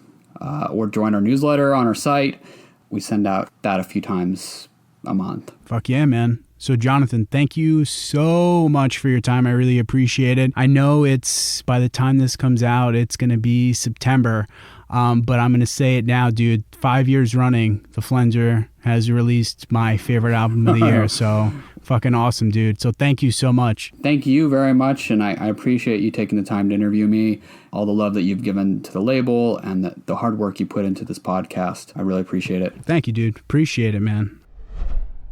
Or join our newsletter on our site. We send out that a few times a month. Fuck yeah, man. So, Jonathan, thank you so much for your time. I really appreciate it. I know by the time this comes out, it's going to be September. But I'm going to say it now, dude. 5 years running, the Flenser has released my favorite album of the year. So, fucking awesome, dude. So thank you so much. Thank you very much. And I appreciate you taking the time to interview me, all the love that you've given to the label, and the hard work you put into this podcast. I really appreciate it. Thank you, dude. Appreciate it, man.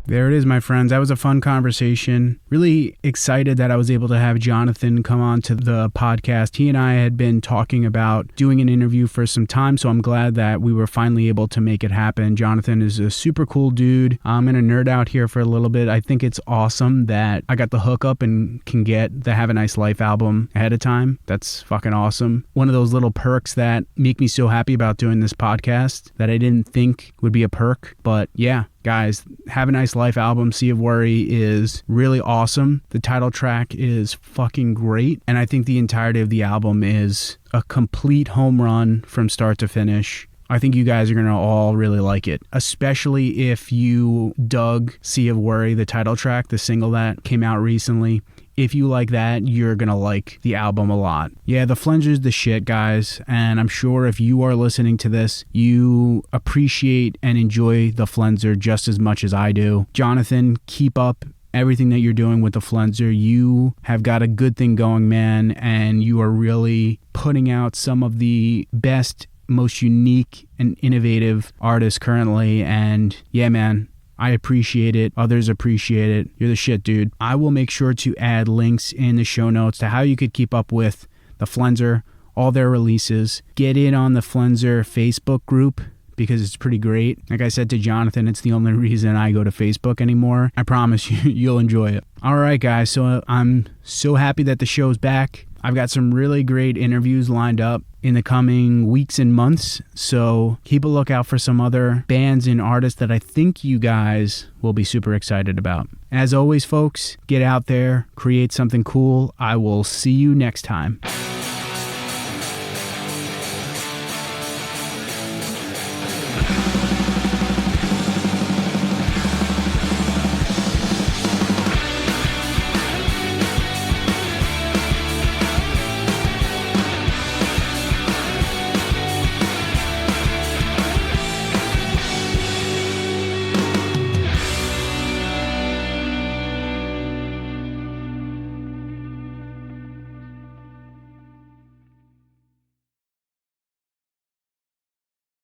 There it is, my friends. That was a fun conversation. Really excited that I was able to have Jonathan come on to the podcast. He and I had been talking about doing an interview for some time, so I'm glad that we were finally able to make it happen. Jonathan is a super cool dude. I'm going to nerd out here for a little bit. I think it's awesome that I got the hookup and can get the Have a Nice Life album ahead of time. That's fucking awesome. One of those little perks that make me so happy about doing this podcast that I didn't think would be a perk. But yeah. Guys, Have a Nice Life album, Sea of Worry, is really awesome. The title track is fucking great. And I think the entirety of the album is a complete home run from start to finish. I think you guys are going to all really like it, especially if you dug Sea of Worry, the title track, the single that came out recently. If you like that, you're going to like the album a lot. Yeah, the Flenser's the shit, guys. And I'm sure if you are listening to this, you appreciate and enjoy the Flenser just as much as I do. Jonathan, keep up everything that you're doing with the Flenser. You have got a good thing going, man. And you are really putting out some of the best, most unique and innovative artists currently. And yeah, man, I appreciate it. Others appreciate it. You're the shit, dude. I will make sure to add links in the show notes to how you could keep up with the Flenser, all their releases. Get in on the Flenser Facebook group because it's pretty great. Like I said to Jonathan, it's the only reason I go to Facebook anymore. I promise you, you'll enjoy it. All right, guys. So I'm so happy that the show's back. I've got some really great interviews lined up in the coming weeks and months, so keep a lookout for some other bands and artists that I think you guys will be super excited about. As always, folks, get out there, create something cool. I will see you next time.